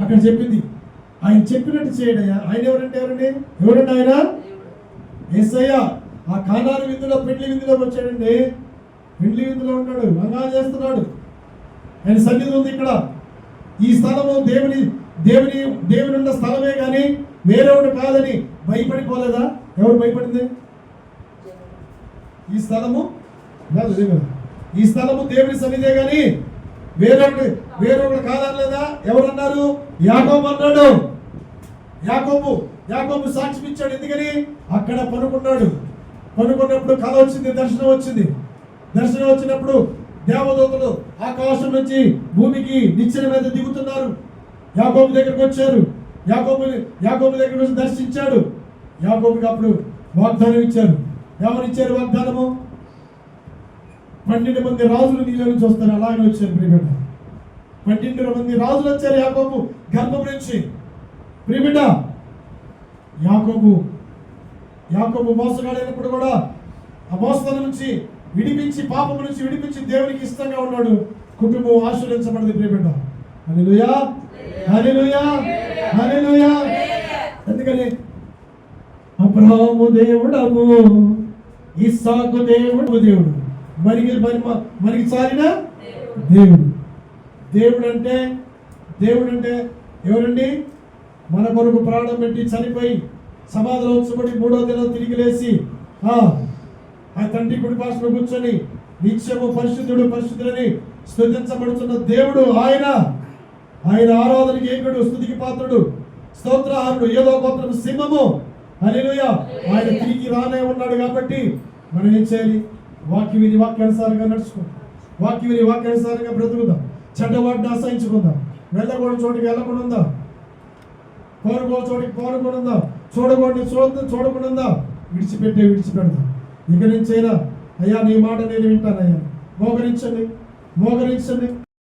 అక్కడ చెప్పింది ఆయన చెప్పినట్టు చేయడయ్యా. ఆయన ఎవరండి ఆయన? యేసయ్య. ఆ కానాను విందులో పెళ్లి విందులో వచ్చాడండి. పెళ్లి విందులో ఉన్నాడు, రంగా చేస్తున్నాడు. ఆయన సన్నిధి ఉంది ఇక్కడ. ఈ స్థలము దేవుని ఉన్న స్థలమే కానీ వేరేవాడు కాదని భయపడిపోలేదా? ఎవరు భయపడింది? ఈ స్థలము దేవుని సన్నిధే కానీ వేరొకడు కాదనలేదా? ఎవరన్నారు? యాకోబు అన్నాడు. యాకోబు సాక్ష్యం ఇచ్చాడు. ఎందుకని? అక్కడ పనుకున్నప్పుడు కళ వచ్చింది, దర్శనం వచ్చినప్పుడు దేవదూతలు ఆకాశం నుంచి భూమికి నిచ్చెన మీద దిగుతున్నారు. యాకోబు దగ్గరకు వచ్చారు. యాకోబు దగ్గర వచ్చి దర్శించాడు. యాకోబుకి అప్పుడు వాగ్దానం ఇచ్చారు. ఎవరిచ్చారు వాగ్దానము? 12 మంది రాజులు నీళ్ళ నుంచి వస్తారు. అలాగే వచ్చారు ప్రియబిడ్డ. 12 మంది రాజులు వచ్చారు యాకోబు గర్భం నుంచి. ప్రియబిడ్డ, యాకోబు మోసగాడైనప్పుడు కూడా ఆ మోసతనం నుంచి విడిపించి, పాపం నుంచి విడిపించి దేవునికి ఇష్టంగా ఉన్నాడు. కుటుంబం ఆశీర్వదించబడింది ప్రియబిడ్డ. హల్లెలూయా, హల్లెలూయా, హల్లెలూయా. ఎందుకని? అబ్రహాము దేవుడము, ఇస్సాకు దేవుడు, మనకి చాలిన దేవుడు అంటే ఎవరండి? మన కొరకు ప్రాణం పెట్టి చనిపోయి సమాధిలో ఉంచబడి 3వ దినం తిరిగి లేచి ఆ తండ్రి కుడి పార్శ్వలో కూర్చొని నిత్యము పరిశుద్ధుడని స్తుతించబడుతున్న దేవుడు ఆయన ఆరాధనకి ఏకుడు, స్తుతికి పాత్రుడు, స్తోత్రార్హుడు, ఏదో గోత్రం సింహము. హల్లెలూయా. ఆయన తిరిగి రానే ఉన్నాడు. కాబట్టి మనం ఏం చేయాలి? వాక్య విని వాక్యానుసారంగా నడుచుకుందాం, వాక్య విని వాక్యానుసారంగా బ్రతుకుదాం, చెడ్డవాడిని ఆశ్రయించుకుందాం, వెళ్ళకూడని చోటికి వెళ్ళకుండా ఉందాం, కోరుకోని చోటికి పోరకుండా ఉందాం, చూడకుండా ఉందాం, విడిచిపెడదాం. ఇక నుంచైనా అయ్యా నీ మాట నేను వింటానయ్యా, మోకరించండి.